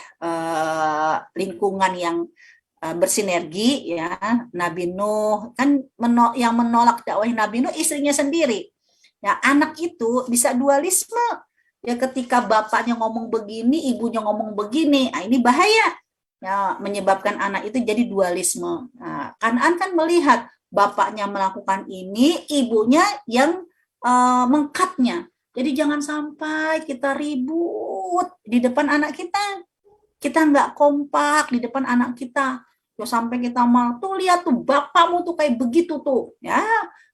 lingkungan yang bersinergi ya, Nabi Nuh kan yang menolak dakwah Nabi Nuh istrinya sendiri. Ya anak itu bisa dualisme. Ya ketika bapaknya ngomong begini, ibunya ngomong begini, nah ini bahaya. Ya menyebabkan anak itu jadi dualisme. Nah, Kan'an kan melihat bapaknya melakukan ini, ibunya yang mengkatnya. Jadi jangan sampai kita ribut di depan anak kita. Kita nggak kompak di depan anak kita. Ya sampai kita mau tuh lihat tuh bapakmu tuh kayak begitu tuh. Ya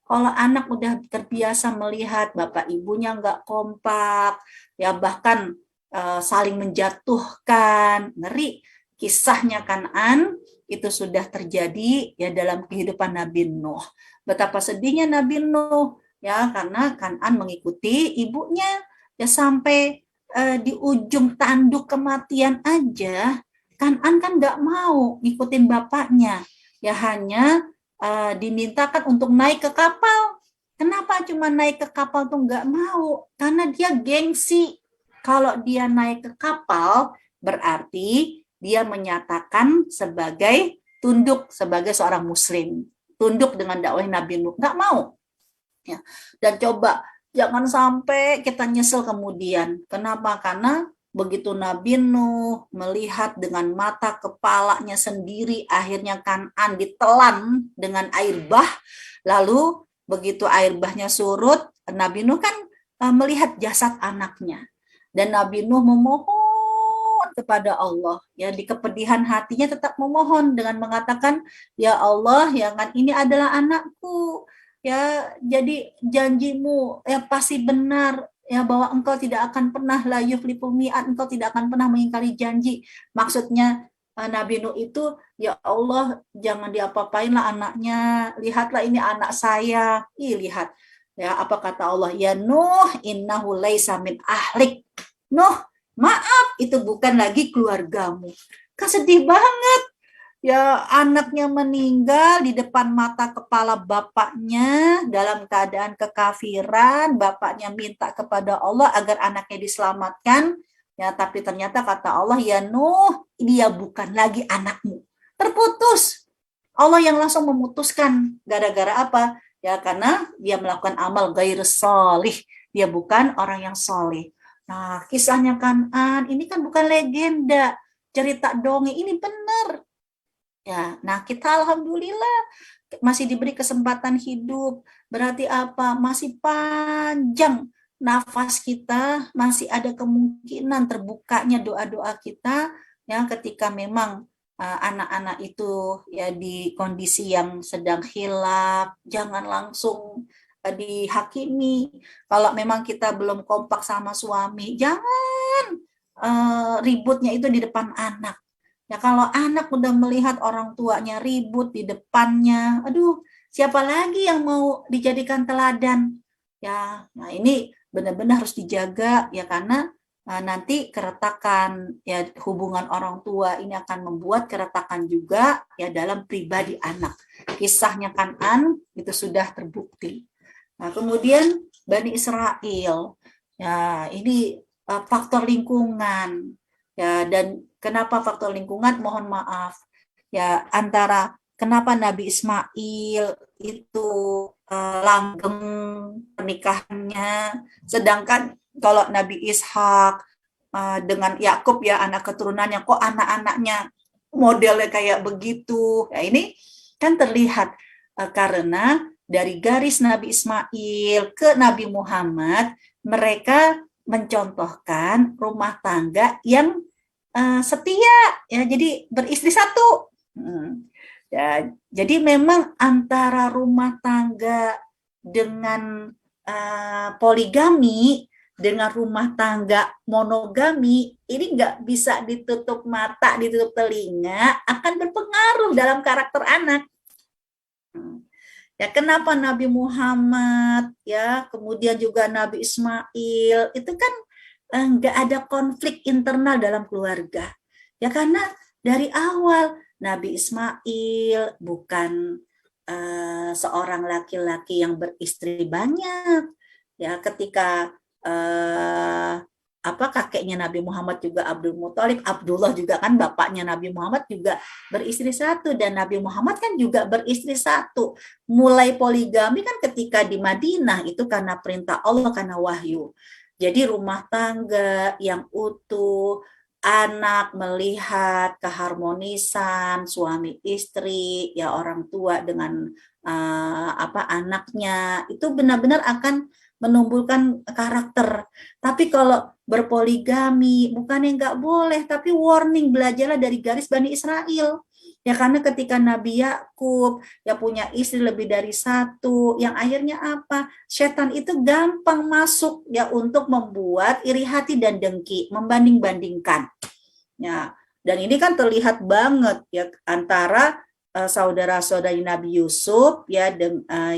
kalau anak udah terbiasa melihat bapak ibunya nggak kompak, ya bahkan saling menjatuhkan, ngeri. Kisahnya Kan'an itu sudah terjadi ya dalam kehidupan Nabi Nuh. Betapa sedihnya Nabi Nuh ya karena Kan'an mengikuti ibunya ya sampai di ujung tanduk kematian aja Kan'an kan nggak mau ngikutin bapaknya ya hanya dimintakan untuk naik ke kapal. Kenapa cuma naik ke kapal tuh nggak mau? Karena dia gengsi. Kalau dia naik ke kapal berarti dia menyatakan sebagai tunduk sebagai seorang muslim, tunduk dengan dakwah Nabi Nuh. Nggak mau. Ya. Dan coba jangan sampai kita nyesel kemudian. Kenapa? Karena begitu Nabi Nuh melihat dengan mata kepalanya sendiri akhirnya Kan'an ditelan dengan air bah, lalu begitu air bahnya surut, Nabi Nuh kan melihat jasad anaknya. Dan Nabi Nuh memohon kepada Allah ya di kepedihan hatinya tetap memohon dengan mengatakan ya Allah ya kan ini adalah anakku ya jadi janjimu ya pasti benar ya bahwa engkau tidak akan pernah la yukhliful mi'ad, engkau tidak akan pernah mengingkari janji. Maksudnya Nabi Nuh itu ya Allah jangan diapa-apain lah anaknya, lihatlah ini anak saya. Lihat ya apa kata Allah, ya Nuh innahu laisa min ahlik. Nuh maaf itu bukan lagi keluargamu. Kan sedih banget ya anaknya meninggal di depan mata kepala bapaknya dalam keadaan kekafiran, bapaknya minta kepada Allah agar anaknya diselamatkan ya tapi ternyata kata Allah ya Nuh dia bukan lagi anakmu, terputus. Allah yang langsung memutuskan gara-gara apa ya karena dia melakukan amal ghair sholih, dia bukan orang yang sholih. Nah kisahnya Kan'an ini kan bukan legenda cerita dongeng, ini benar. Ya, nah kita alhamdulillah masih diberi kesempatan hidup. Berarti apa? Masih panjang nafas kita, masih ada kemungkinan terbukanya doa-doa kita ya ketika memang anak-anak itu ya di kondisi yang sedang hilaf, jangan langsung dihakimi. Kalau memang kita belum kompak sama suami, jangan ributnya itu di depan anak. Ya kalau anak udah melihat orang tuanya ribut di depannya, aduh, siapa lagi yang mau dijadikan teladan? Ya, nah ini benar-benar harus dijaga ya karena nanti keretakan ya hubungan orang tua ini akan membuat keretakan juga ya dalam pribadi anak. Kisahnya Kan'an itu sudah terbukti. Nah, kemudian Bani Israel, ya ini faktor lingkungan. Ya, dan kenapa faktor lingkungan? Mohon maaf. Ya, antara kenapa Nabi Ismail itu langgeng pernikahannya, sedangkan kalau Nabi Ishak dengan Yakub ya anak keturunannya kok anak-anaknya modelnya kayak begitu. Ya, ini kan terlihat karena dari garis Nabi Ismail ke Nabi Muhammad mereka mencontohkan rumah tangga yang setia ya jadi beristri satu ya jadi memang antara rumah tangga dengan poligami dengan rumah tangga monogami, ini nggak bisa ditutup mata, ditutup telinga, akan berpengaruh dalam karakter anak. Ya, kenapa Nabi Muhammad, ya, kemudian juga Nabi Ismail, itu kan nggak ada konflik internal dalam keluarga. Ya, karena dari awal Nabi Ismail bukan seorang laki-laki yang beristri banyak. Ya, ketika kakeknya Nabi Muhammad juga Abdul Muthalib, Abdullah juga kan bapaknya Nabi Muhammad juga beristri satu, dan Nabi Muhammad kan juga beristri satu. Mulai poligami kan ketika di Madinah, itu karena perintah Allah, karena wahyu. Jadi rumah tangga yang utuh, anak melihat keharmonisan suami istri, ya orang tua dengan anaknya, itu benar-benar akan menumbuhkan karakter. Tapi kalau berpoligami, bukan yang nggak boleh, tapi warning, belajarlah dari garis Bani Israel. Ya, karena ketika Nabi Yakub ya punya istri lebih dari satu, yang akhirnya apa? Setan itu gampang masuk ya untuk membuat iri hati dan dengki, membanding-bandingkan. Ya, dan ini kan terlihat banget ya antara saudara-saudari Nabi Yusuf ya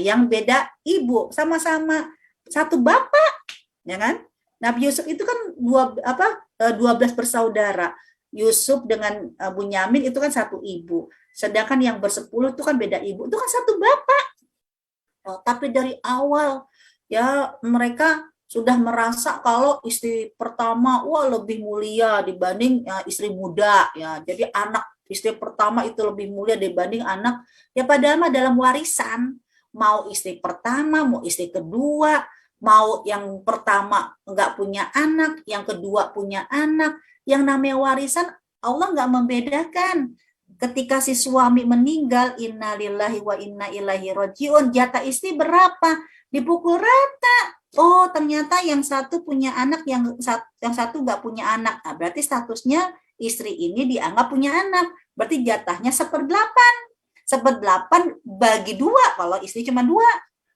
yang beda ibu, sama-sama satu bapak, ya kan? Nabi Yusuf itu kan 12 bersaudara. Yusuf dengan Bunyamin itu kan satu ibu. Sedangkan yang bersepuluh itu kan beda ibu. Itu kan satu bapak. Oh, tapi dari awal ya mereka sudah merasa kalau istri pertama lebih mulia dibanding istri muda ya. Jadi anak istri pertama itu lebih mulia dibanding anak ya, padahal dalam warisan, mau istri pertama, mau istri kedua, mau yang pertama nggak punya anak, yang kedua punya anak, yang namanya warisan Allah nggak membedakan. Ketika si suami meninggal, innalillahi wa inna ilaihi rajiun, jatah istri berapa? Dipukul rata. Oh, ternyata yang satu punya anak, yang satu nggak punya anak. Nah, berarti statusnya istri ini dianggap punya anak. Berarti jatahnya 1/8. 1/8 bagi 2 kalau istri cuma 2.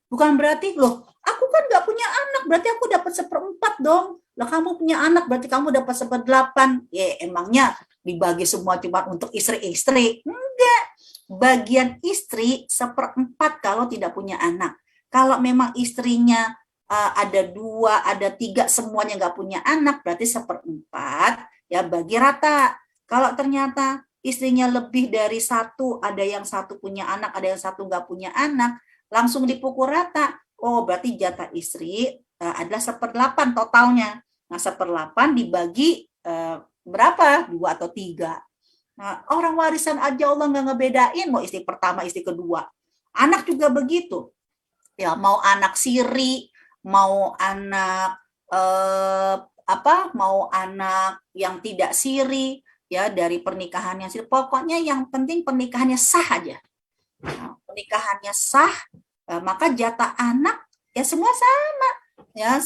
Bukan berarti, loh, aku kan nggak punya anak, berarti aku dapat 1/4 dong. Lah kamu punya anak, berarti kamu dapat 1/8. Ya, emangnya dibagi semua cuma untuk istri-istri? Enggak. Bagian istri 1/4 kalau tidak punya anak. Kalau memang istrinya ada 2, ada 3, semuanya nggak punya anak, berarti 1/4 ya bagi rata. Kalau ternyata istrinya lebih dari satu, ada yang satu punya anak, ada yang satu nggak punya anak, langsung dipukul rata. Oh, berarti jatah istri adalah 1/8 totalnya. Nah, 1/8 dibagi berapa? 2 atau 3. Nah, orang warisan aja Allah nggak ngebedain mau istri pertama, istri kedua. Anak juga begitu. Ya, mau anak siri, mau anak mau anak yang tidak siri, ya dari pernikahan yang siri. Pokoknya yang penting pernikahannya sah aja. Nah, pernikahannya sah, maka jatah anak ya semua sama. Ya,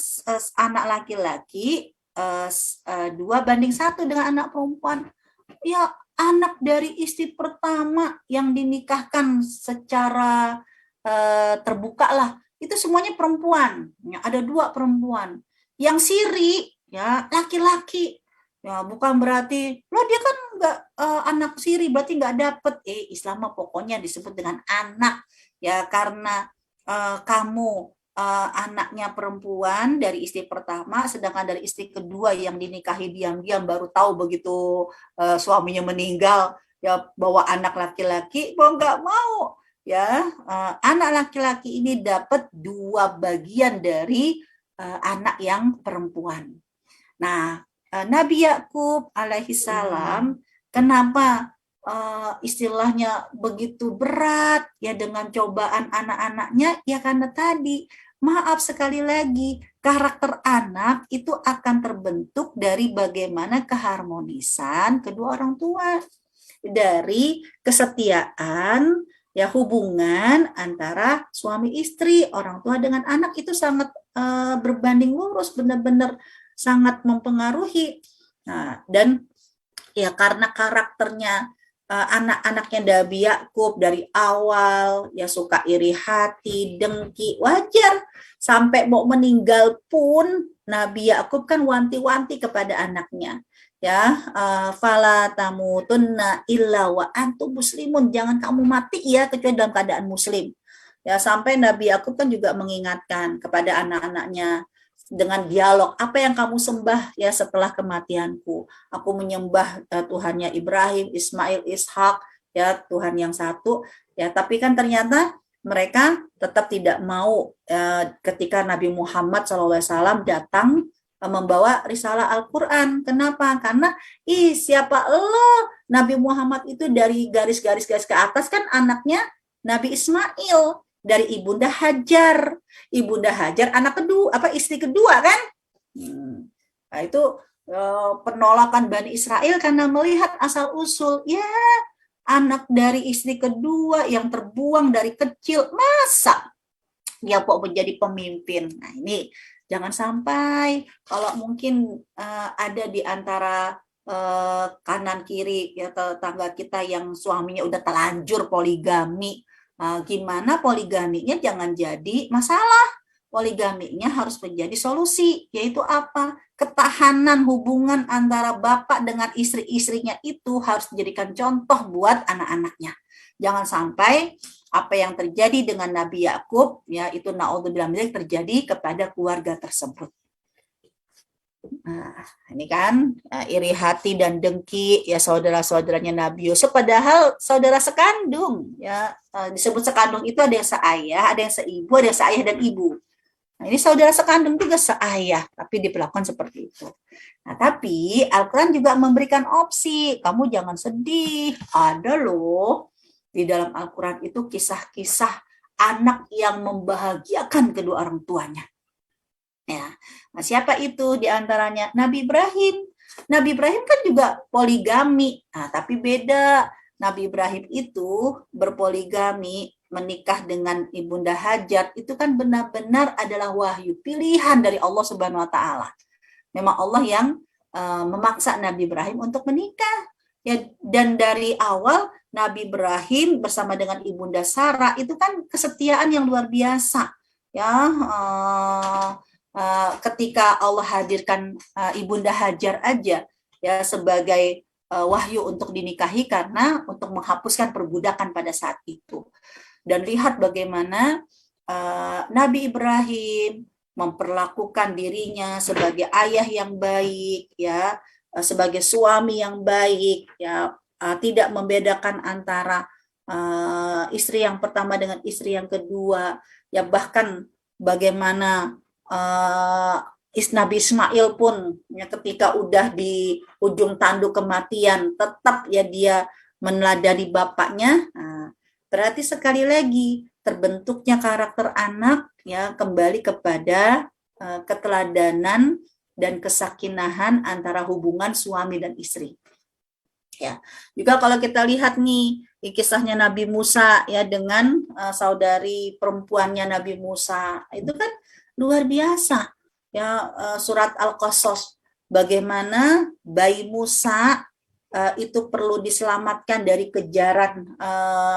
anak laki-laki 2/1 dengan anak perempuan. Ya, anak dari istri pertama yang dinikahkan secara terbuka lah, itu semuanya perempuan. Ya, ada 2 perempuan. Yang siri ya laki-laki. Ya, bukan berarti loh dia kan nggak anak siri berarti nggak dapet. Islam pokoknya disebut dengan anak ya, karena kamu anaknya perempuan dari istri pertama, sedangkan dari istri kedua yang dinikahi diam-diam baru tahu begitu suaminya meninggal ya bawa anak laki-laki, mau nggak mau ya anak laki-laki ini dapat 2 bagian dari anak yang perempuan. Nah, Nabi Yakub alaihi salam kenapa istilahnya begitu berat ya dengan cobaan anak-anaknya, ya karena tadi, maaf sekali lagi, karakter anak itu akan terbentuk dari bagaimana keharmonisan kedua orang tua, dari kesetiaan ya, hubungan antara suami istri, orang tua dengan anak itu sangat berbanding lurus, benar-benar sangat mempengaruhi. Nah, dan ya karena karakternya anak-anaknya Nabi Yakub dari awal ya suka iri hati, dengki, wajar. Sampai mau meninggal pun Nabi Yakub kan wanti-wanti kepada anaknya, ya, fala tamutunna illa wa antum muslimun, jangan kamu mati ya kecuali dalam keadaan muslim. Ya, sampai Nabi Yakub kan juga mengingatkan kepada anak-anaknya dengan dialog, apa yang kamu sembah ya setelah kematianku? Aku menyembah Tuhannya Ibrahim, Ismail, Ishak, ya Tuhan yang satu. Ya, tapi kan ternyata mereka tetap tidak mau ketika Nabi Muhammad SAW datang membawa risalah Al-Quran. Kenapa? Karena siapa lo? Nabi Muhammad itu dari garis-garis ke atas kan anaknya Nabi Ismail dari Ibunda Hajar. Ibunda Hajar anak kedua, istri kedua kan? Nah, itu penolakan Bani Israel karena melihat asal usul, ya anak dari istri kedua yang terbuang dari kecil, masa dia kok menjadi pemimpin? Nah, ini jangan sampai kalau mungkin ada di antara kanan kiri ya tetangga kita yang suaminya udah terlanjur poligami. Gimana poligaminya jangan jadi masalah. Poligaminya harus menjadi solusi, yaitu apa? Ketahanan hubungan antara bapak dengan istri-istrinya itu harus dijadikan contoh buat anak-anaknya. Jangan sampai apa yang terjadi dengan Nabi Yakub ya itu naudzubillah terjadi kepada keluarga tersebut. Nah, ini kan iri hati dan dengki ya saudara-saudaranya Nabi Yusuf, padahal saudara sekandung ya, disebut sekandung itu ada yang seayah, ada yang seibu, ada yang seayah dan ibu. Nah, ini saudara sekandung juga seayah, tapi diperlakukan seperti itu. Nah, tapi Al-Quran juga memberikan opsi, kamu jangan sedih, ada loh di dalam Al-Quran itu kisah-kisah anak yang membahagiakan kedua orang tuanya. Ya, nah, siapa itu diantaranya? Nabi Ibrahim. Nabi Ibrahim kan juga poligami, nah, tapi beda. Nabi Ibrahim itu berpoligami, menikah dengan Ibunda Hajar, itu kan benar-benar adalah wahyu pilihan dari Allah Subhanahu Wa Taala. Memang Allah yang memaksa Nabi Ibrahim untuk menikah. Ya, dan dari awal Nabi Ibrahim bersama dengan Ibunda Sarah itu kan kesetiaan yang luar biasa. Ya, ketika Allah hadirkan Ibunda Hajar aja ya sebagai wahyu untuk dinikahi karena untuk menghapuskan perbudakan pada saat itu. Dan lihat bagaimana Nabi Ibrahim memperlakukan dirinya sebagai ayah yang baik ya, sebagai suami yang baik ya, tidak membedakan antara istri yang pertama dengan istri yang kedua ya, bahkan bagaimana Nabi Ismail pun ya, ketika udah di ujung tanduk kematian tetap ya dia meneladani bapaknya. Nah, berarti sekali lagi terbentuknya karakter anak ya kembali kepada keteladanan dan kesakinahan antara hubungan suami dan istri. Ya, juga kalau kita lihat nih kisahnya Nabi Musa ya dengan saudari perempuannya Nabi Musa, itu kan luar biasa ya, surat Al-Qasas bagaimana bayi Musa itu perlu diselamatkan dari kejaran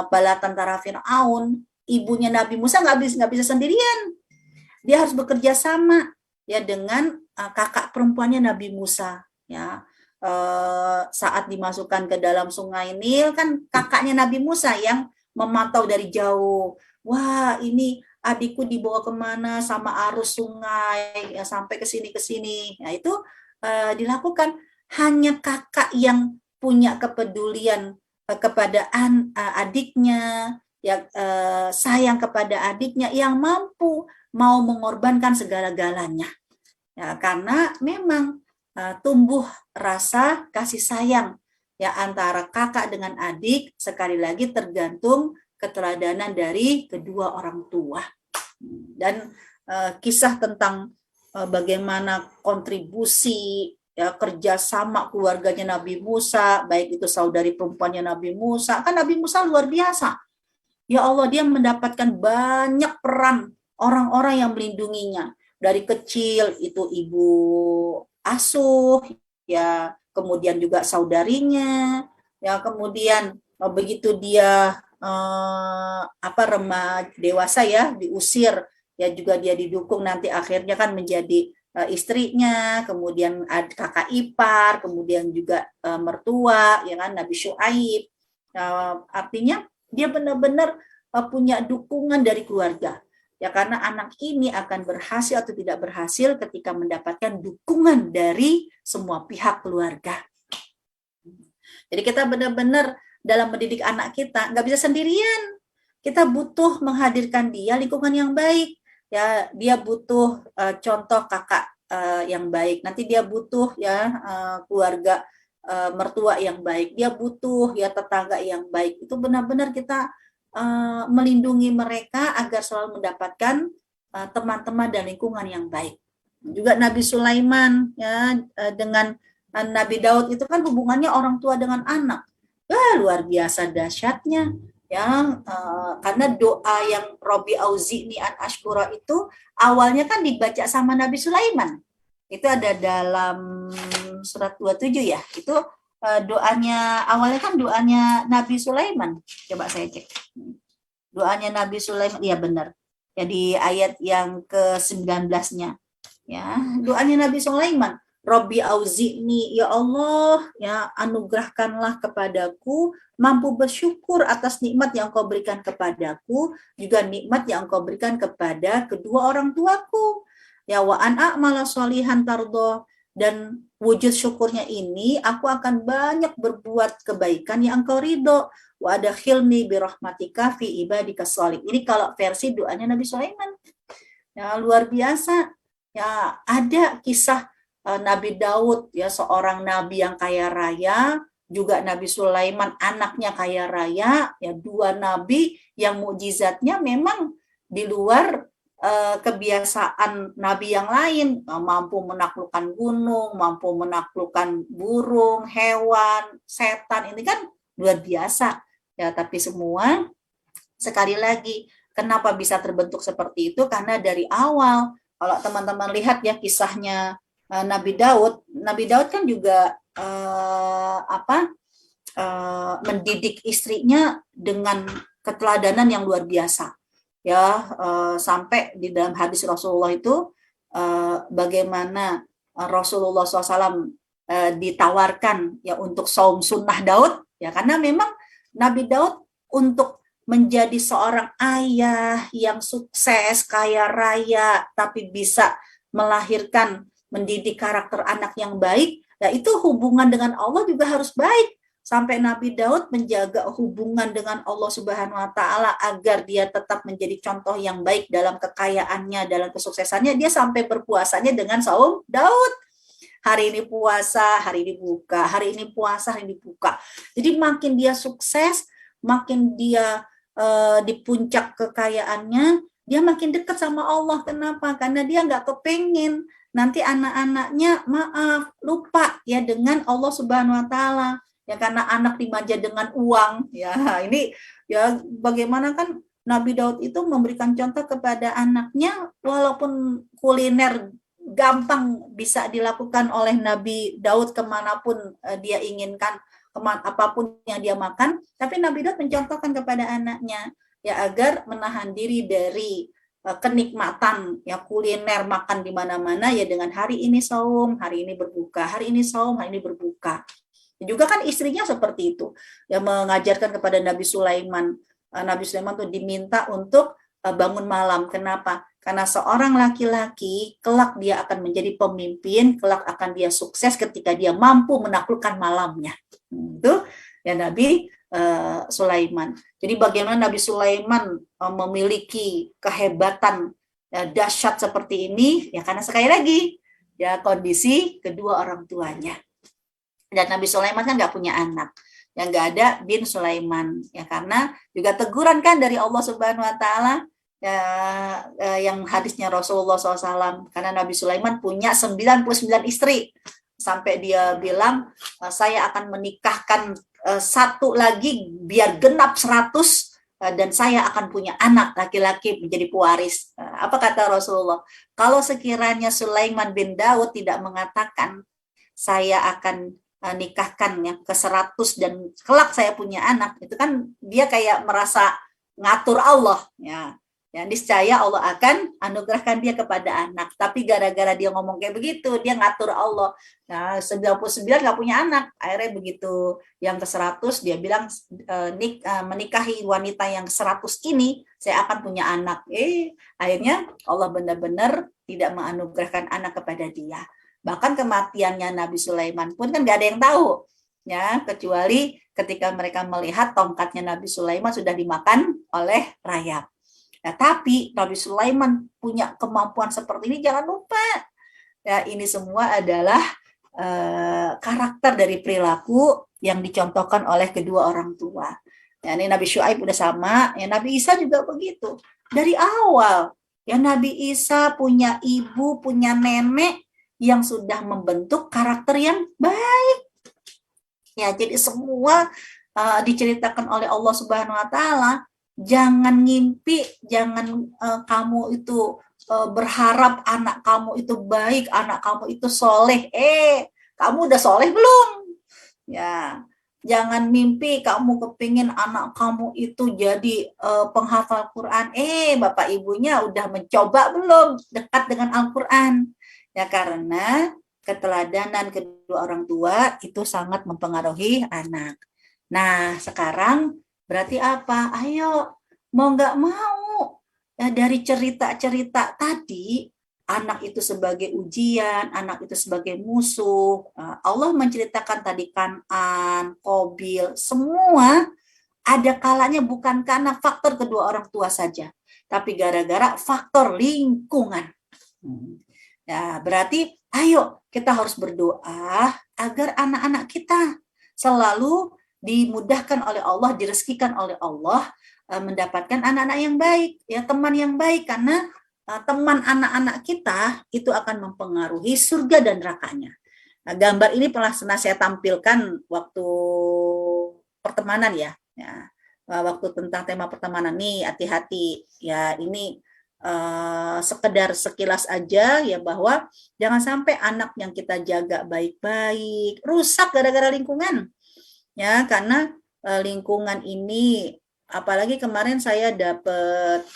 bala tentara Firaun. Ibunya Nabi Musa nggak bisa sendirian, dia harus bekerja sama ya dengan kakak perempuannya Nabi Musa ya. Saat dimasukkan ke dalam sungai Nil kan kakaknya Nabi Musa yang memantau dari jauh, wah ini adikku dibawa kemana sama arus sungai ya, sampai ke sini. Nah itu dilakukan, hanya kakak yang punya kepedulian kepada adiknya ya, sayang kepada adiknya, yang mampu mau mengorbankan segala-galanya ya, karena memang tumbuh rasa kasih sayang ya antara kakak dengan adik, sekali lagi tergantung keteladanan dari kedua orang tua. Dan kisah tentang bagaimana kontribusi ya kerjasama keluarganya Nabi Musa, baik itu saudari perempuannya Nabi Musa, kan Nabi Musa luar biasa. Ya Allah, dia mendapatkan banyak peran orang-orang yang melindunginya. Dari kecil itu ibu asuh, ya, kemudian juga saudarinya, ya, kemudian begitu dia remaja dewasa ya diusir, ya juga dia didukung nanti akhirnya kan menjadi istrinya, kemudian kakak ipar, kemudian juga mertua, ya kan, Nabi Syuaib. Artinya dia benar-benar punya dukungan dari keluarga. Ya karena anak ini akan berhasil atau tidak berhasil ketika mendapatkan dukungan dari semua pihak keluarga. Jadi kita benar-benar dalam mendidik anak kita nggak bisa sendirian. Kita butuh menghadirkan dia lingkungan yang baik. Ya, dia butuh contoh kakak yang baik. Nanti dia butuh ya keluarga mertua yang baik. Dia butuh ya tetangga yang baik. Itu benar-benar kita melindungi mereka agar selalu mendapatkan teman-teman dan lingkungan yang baik. Juga Nabi Sulaiman ya dengan Nabi Daud itu kan hubungannya orang tua dengan anak. Ya, luar biasa dahsyatnya ya karena doa yang Robi Auzi'ni an Ashkura itu awalnya kan dibaca sama Nabi Sulaiman. Itu ada dalam surat 27 ya. Itu doanya awalnya kan doanya Nabi Sulaiman. Coba saya cek. Doanya Nabi Sulaiman, iya benar. Jadi ayat yang ke-19-nya. Ya, doanya Nabi Sulaiman. Robbi auzi'ni, ya Allah, ya anugerahkanlah kepadaku mampu bersyukur atas nikmat yang Engkau berikan kepadaku, juga nikmat yang Engkau berikan kepada kedua orang tuaku. Ya wa an a'mala sholihan tardo, dan wujud syukurnya ini aku akan banyak berbuat kebaikan yang Engkau ridho. Wa adkhilni bi rahmatika fi ibadika sholih. Ini kalau versi doanya Nabi Sulaiman. Ya luar biasa. Ya ada kisah Nabi Daud ya seorang nabi yang kaya raya, juga Nabi Sulaiman anaknya kaya raya, ya dua nabi yang mukjizatnya memang di luar kebiasaan nabi yang lain, mampu menaklukkan gunung, mampu menaklukkan burung, hewan, setan, ini kan luar biasa. Ya, tapi semua sekali lagi kenapa bisa terbentuk seperti itu? Karena dari awal kalau teman-teman lihat ya kisahnya Nabi Daud kan juga mendidik istrinya dengan keteladanan yang luar biasa. Ya, sampai di dalam hadis Rasulullah itu bagaimana Rasulullah SAW ditawarkan ya untuk saum sunnah Daud, ya karena memang Nabi Daud untuk menjadi seorang ayah yang sukses, kaya raya, tapi bisa melahirkan, mendidik karakter anak yang baik, ya itu hubungan dengan Allah juga harus baik. Sampai Nabi Daud menjaga hubungan dengan Allah Subhanahu wa Ta'ala agar dia tetap menjadi contoh yang baik dalam kekayaannya, dalam kesuksesannya. Dia sampai berpuasanya dengan saum Daud. Hari ini puasa, hari ini buka, hari ini puasa, hari ini buka. Jadi makin dia sukses, makin dia di puncak kekayaannya, dia makin dekat sama Allah. Kenapa? Karena dia nggak kepengen nanti anak-anaknya lupa ya dengan Allah Subhanahu wa Ta'ala. Ya karena anak dimanja dengan uang. Ya ini ya bagaimana kan Nabi Daud itu memberikan contoh kepada anaknya, walaupun kuliner gampang bisa dilakukan oleh Nabi Daud kemanapun dia inginkan, apapun yang dia makan, tapi Nabi Daud mencontohkan kepada anaknya ya agar menahan diri dari kenikmatan ya kuliner makan di mana-mana ya dengan hari ini saum, hari ini berbuka, hari ini saum, hari ini berbuka. Juga kan istrinya seperti itu, yang mengajarkan kepada Nabi Sulaiman. Nabi Sulaiman tuh diminta untuk bangun malam. Kenapa? Karena seorang laki-laki kelak dia akan menjadi pemimpin, kelak akan dia sukses ketika dia mampu menaklukkan malamnya. Itu ya Nabi Sulaiman. Jadi bagaimana Nabi Sulaiman memiliki kehebatan dahsyat seperti ini? Ya karena sekali lagi ya kondisi kedua orang tuanya. Dan Nabi Sulaiman kan nggak punya anak, yang nggak ada bin Sulaiman, ya karena juga teguran kan dari Allah Subhanahu Wa Taala ya, yang hadisnya Rasulullah SAW, karena Nabi Sulaiman punya 99 istri, sampai dia bilang saya akan menikahkan satu lagi biar genap 100 dan saya akan punya anak laki-laki menjadi pewaris. Apa kata Rasulullah? Kalau sekiranya Sulaiman bin Daud tidak mengatakan saya akan nikahkan yang ke 100 dan kelak saya punya anak, itu kan dia kayak merasa ngatur Allah ya. Ya, niscaya Allah akan anugerahkan dia kepada anak. Tapi gara-gara dia ngomong kayak begitu, dia ngatur Allah. Nah, 99 nggak punya anak. Akhirnya begitu yang ke 100 dia bilang menikahi wanita yang 100 ini, saya akan punya anak. Akhirnya Allah benar-benar tidak menganugerahkan anak kepada dia. Bahkan kematiannya Nabi Sulaiman pun kan nggak ada yang tahu. Ya, kecuali ketika mereka melihat tongkatnya Nabi Sulaiman sudah dimakan oleh rayap. Nah, tapi Nabi Sulaiman punya kemampuan seperti ini, jangan lupa. Ya, ini semua adalah karakter dari perilaku yang dicontohkan oleh kedua orang tua. Ya, ini Nabi Syuaib udah sama, ya Nabi Isa juga begitu. Dari awal, ya Nabi Isa punya ibu, punya nenek yang sudah membentuk karakter yang baik. Ya, jadi semua diceritakan oleh Allah Subhanahu wa taala. Jangan ngimpi, jangan kamu itu berharap anak kamu itu baik, anak kamu itu soleh. Kamu udah soleh belum? Ya, jangan mimpi kamu kepingin anak kamu itu jadi penghafal Quran. Bapak ibunya udah mencoba belum dekat dengan Al-Quran? Ya, karena keteladanan kedua orang tua itu sangat mempengaruhi anak. Nah, sekarang berarti apa? Ayo, mau nggak mau, ya, dari cerita-cerita tadi, anak itu sebagai ujian, anak itu sebagai musuh. Allah menceritakan tadi Kan'an, Qabil, semua ada kalanya bukan karena faktor kedua orang tua saja, tapi gara-gara faktor lingkungan. Ya, berarti ayo kita harus berdoa agar anak-anak kita selalu dimudahkan oleh Allah, direzekikan oleh Allah mendapatkan anak-anak yang baik, ya teman yang baik, karena teman anak-anak kita itu akan mempengaruhi surga dan nerakanya. Nah, gambar ini pernah saya tampilkan waktu pertemanan ya. Waktu tentang tema pertemanan nih, hati-hati ya, ini sekedar sekilas aja ya, bahwa jangan sampai anak yang kita jaga baik-baik rusak gara-gara lingkungan ya, karena lingkungan ini, apalagi kemarin saya dapat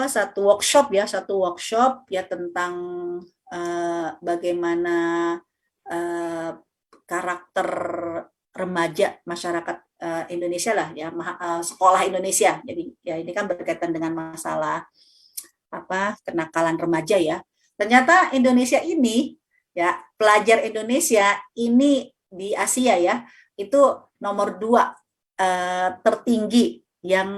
satu workshop ya tentang bagaimana karakter remaja masyarakat Indonesia lah ya, sekolah Indonesia. Jadi ya ini kan berkaitan dengan masalah kenakalan remaja ya. Ternyata Indonesia ini ya, pelajar Indonesia ini di Asia ya, itu nomor 2 tertinggi yang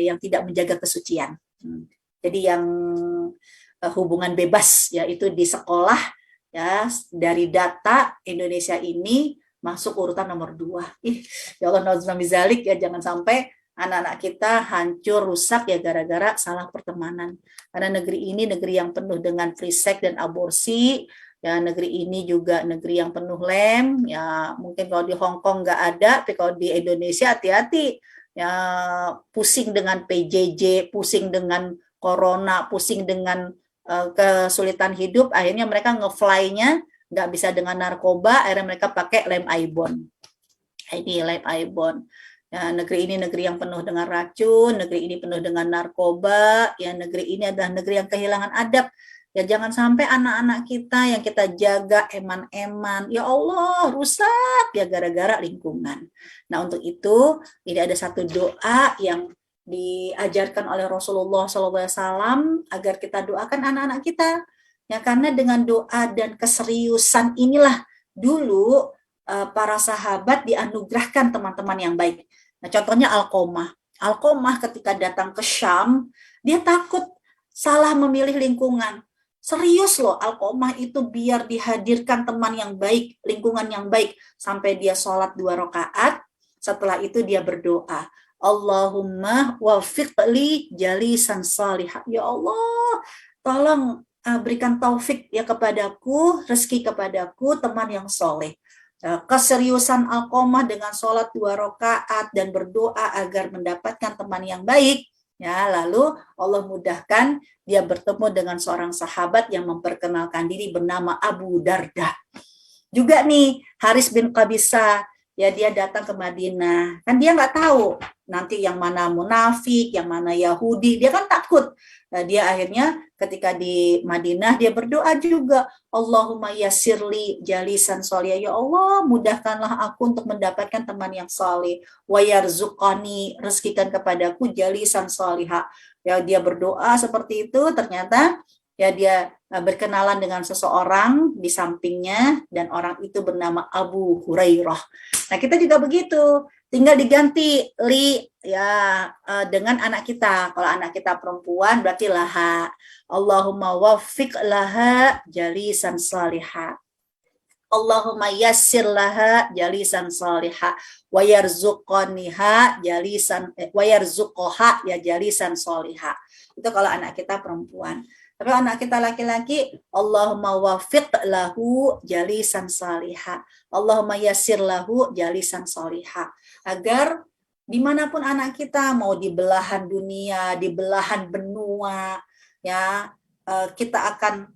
yang tidak menjaga kesucian. Jadi yang hubungan bebas ya, itu di sekolah ya, dari data Indonesia ini masuk urutan nomor 2. Ya Allah, nauzubillahik ya, jangan sampai anak-anak kita hancur, rusak ya gara-gara salah pertemanan. Karena negeri ini negeri yang penuh dengan free sex dan aborsi. Ya, negeri ini juga negeri yang penuh lem. Ya, mungkin kalau di Hong Kong nggak ada, tapi kalau di Indonesia hati-hati. Ya, pusing dengan PJJ, pusing dengan corona, pusing dengan kesulitan hidup. Akhirnya mereka nge-fly-nya nggak bisa dengan narkoba, akhirnya mereka pakai lem ibon. Ini lem ibon. Ya, negeri ini negeri yang penuh dengan racun, negeri ini penuh dengan narkoba, ya negeri ini adalah negeri yang kehilangan adab. Ya jangan sampai anak-anak kita yang kita jaga eman-eman, ya Allah, rusak ya gara-gara lingkungan. Nah, untuk itu ini ada satu doa yang diajarkan oleh Rasulullah SAW agar kita doakan anak-anak kita. Ya, karena dengan doa dan keseriusan inilah dulu para sahabat dianugerahkan teman-teman yang baik. Nah, contohnya Alqomah. Alqomah ketika datang ke Syam, dia takut salah memilih lingkungan. Serius loh, Alqomah itu biar dihadirkan teman yang baik, lingkungan yang baik, sampai dia sholat 2 rakaat. Setelah itu dia berdoa, Allahumma wafiqli jalisan salihah. Ya Allah, tolong berikan taufik ya kepadaku, rezeki kepadaku teman yang soleh. Keseriusan Alqomah dengan sholat 2 rakaat dan berdoa agar mendapatkan teman yang baik, Ya, lalu Allah mudahkan dia bertemu dengan seorang sahabat yang memperkenalkan diri bernama Abu Darda. Juga nih Haris bin Qabisah, ya dia datang ke Madinah. Kan dia nggak tahu nanti yang mana munafik, yang mana Yahudi. Dia kan takut. Nah, dia akhirnya ketika di Madinah dia berdoa juga, Allahumma yassirli jalisan soleh. Ya Allah, mudahkanlah aku untuk mendapatkan teman yang soleh. Wa yarzuqani, rezekikan kepadaku jalisan solihah. Ya dia berdoa seperti itu, ternyata ya dia berkenalan dengan seseorang di sampingnya dan orang itu bernama Abu Hurairah. Nah, kita juga begitu. Tinggal diganti li ya dengan anak kita. Kalau anak kita perempuan berarti laha. Allahumma waffiq laha jalisan salihah. Allahumma yassir laha jalisan salihah wa yarzuqaniha jalisan wa yarzuqoha ya jalisan salihah. Itu kalau anak kita perempuan. Tapi anak kita laki-laki, Allahumma wafiq lahu jalisan salihah. Allahumma yassir lahu jalisan salihah. Agar dimanapun anak kita, mau di belahan dunia, di belahan benua, ya kita akan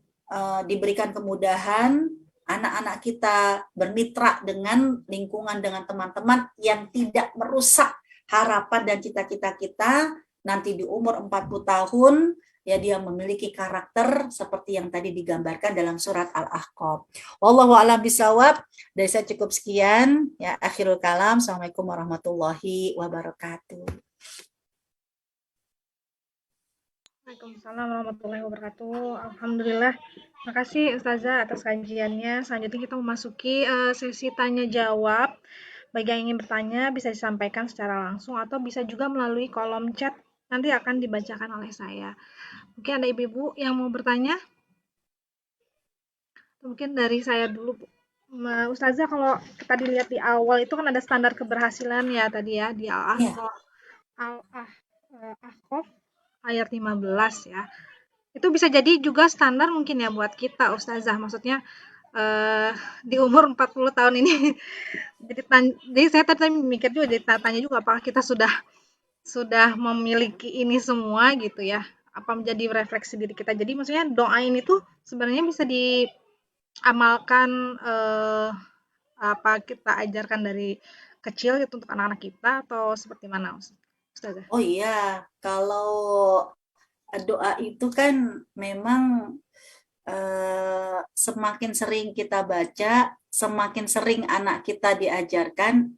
diberikan kemudahan anak-anak kita bermitra dengan lingkungan, dengan teman-teman yang tidak merusak harapan dan cita-cita kita nanti di umur 40 tahun, ya dia memiliki karakter seperti yang tadi digambarkan dalam surat Al-Ahqaf. Wallahu a'lam bishawab. Dari saya cukup sekian, ya akhirul kalam. Assalamualaikum warahmatullahi wabarakatuh. Waalaikumsalam warahmatullahi wabarakatuh. Alhamdulillah. Terima kasih Ustazah atas kajiannya. Selanjutnya kita memasuki sesi tanya jawab. Bagi yang ingin bertanya bisa disampaikan secara langsung atau bisa juga melalui kolom chat. Nanti akan dibacakan oleh saya. Mungkin ada ibu-ibu yang mau bertanya? Mungkin dari saya dulu, Bu. Ustazah, kalau kita dilihat di awal itu kan ada standar keberhasilan ya tadi ya di Al-Ahqaf ayat 15 ya. Itu bisa jadi juga standar mungkin ya buat kita Ustazah. Maksudnya di umur 40 tahun ini jadi saya tadi mikir juga, jadi tanya juga apakah kita sudah memiliki ini semua gitu ya, apa menjadi refleksi diri kita. Jadi maksudnya doa ini tuh sebenarnya bisa diamalkan apa kita ajarkan dari kecil gitu untuk anak-anak kita atau seperti mana Ustazah? Oh iya, kalau doa itu kan memang semakin sering kita baca, semakin sering anak kita diajarkan,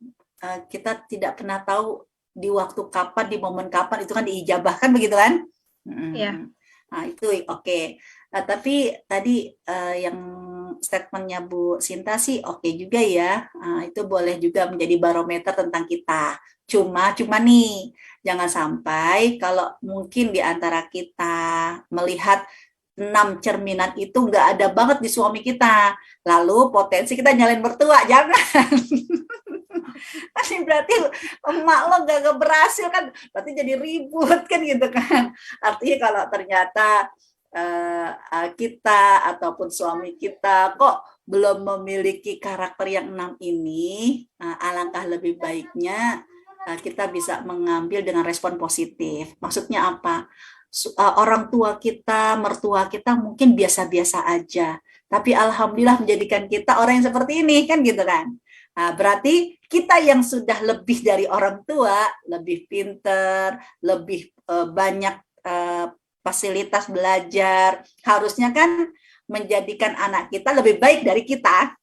kita tidak pernah tahu di waktu kapan, di momen kapan itu kan diijabahkan begitu kan? Iya. Nah itu oke. Nah, tapi tadi yang statementnya Bu Sinta sih oke juga ya. Nah, itu boleh juga menjadi barometer tentang kita. Cuma nih jangan sampai kalau mungkin di antara kita melihat 6 cerminan itu nggak ada banget di suami kita. Lalu potensi kita nyalain mertua, jangan. Ini berarti emak lo gak berhasil kan, berarti jadi ribut kan gitu kan. Artinya kalau ternyata kita ataupun suami kita kok belum memiliki karakter yang 6 ini, alangkah lebih baiknya kita bisa mengambil dengan respon positif. Maksudnya apa? Orang tua kita, mertua kita mungkin biasa-biasa aja, tapi alhamdulillah menjadikan kita orang yang seperti ini kan gitu kan. Nah, berarti kita yang sudah lebih dari orang tua, lebih pinter, lebih banyak fasilitas belajar, harusnya kan menjadikan anak kita lebih baik dari kita.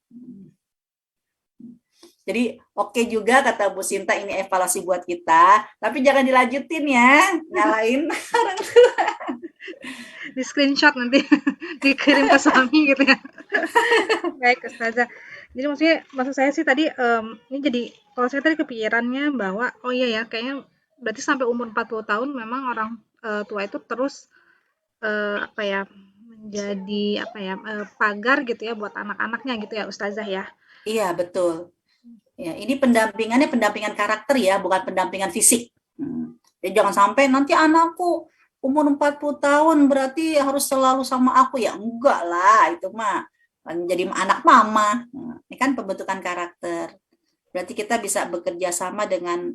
Jadi oke juga kata Bu Sinta, ini evaluasi buat kita, tapi jangan dilanjutin ya, nyalain orang tua. Di screenshot nanti dikirim ke suami gitu ya. Baik Ustazah. Jadi maksud saya sih tadi ini jadi kalau saya tadi kepikirannya bahwa oh iya ya kayaknya berarti sampai umur 40 tahun memang orang tua itu terus apa ya menjadi apa ya pagar gitu ya buat anak-anaknya gitu ya Ustazah ya. Iya, betul. Ya, ini pendampingannya pendampingan karakter ya, bukan pendampingan fisik. Jadi jangan sampai nanti anakku umur 40 tahun berarti harus selalu sama aku, ya enggak lah, itu mah jadi anak mama. Ini kan pembentukan karakter. Berarti kita bisa bekerja sama dengan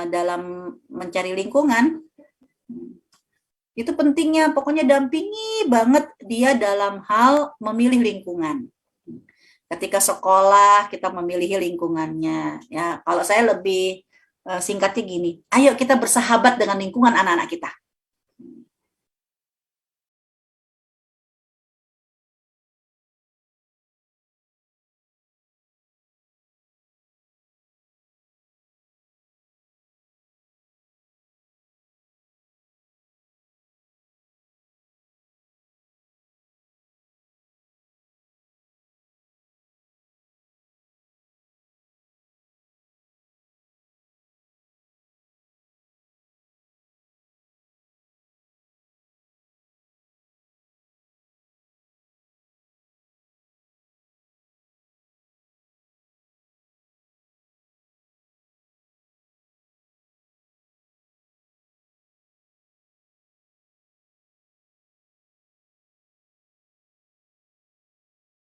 dalam mencari lingkungan. Itu pentingnya, pokoknya dampingi banget dia dalam hal memilih lingkungan. Ketika sekolah kita memilih lingkungannya. Ya, kalau saya lebih singkatnya gini, ayo kita bersahabat dengan lingkungan anak-anak kita.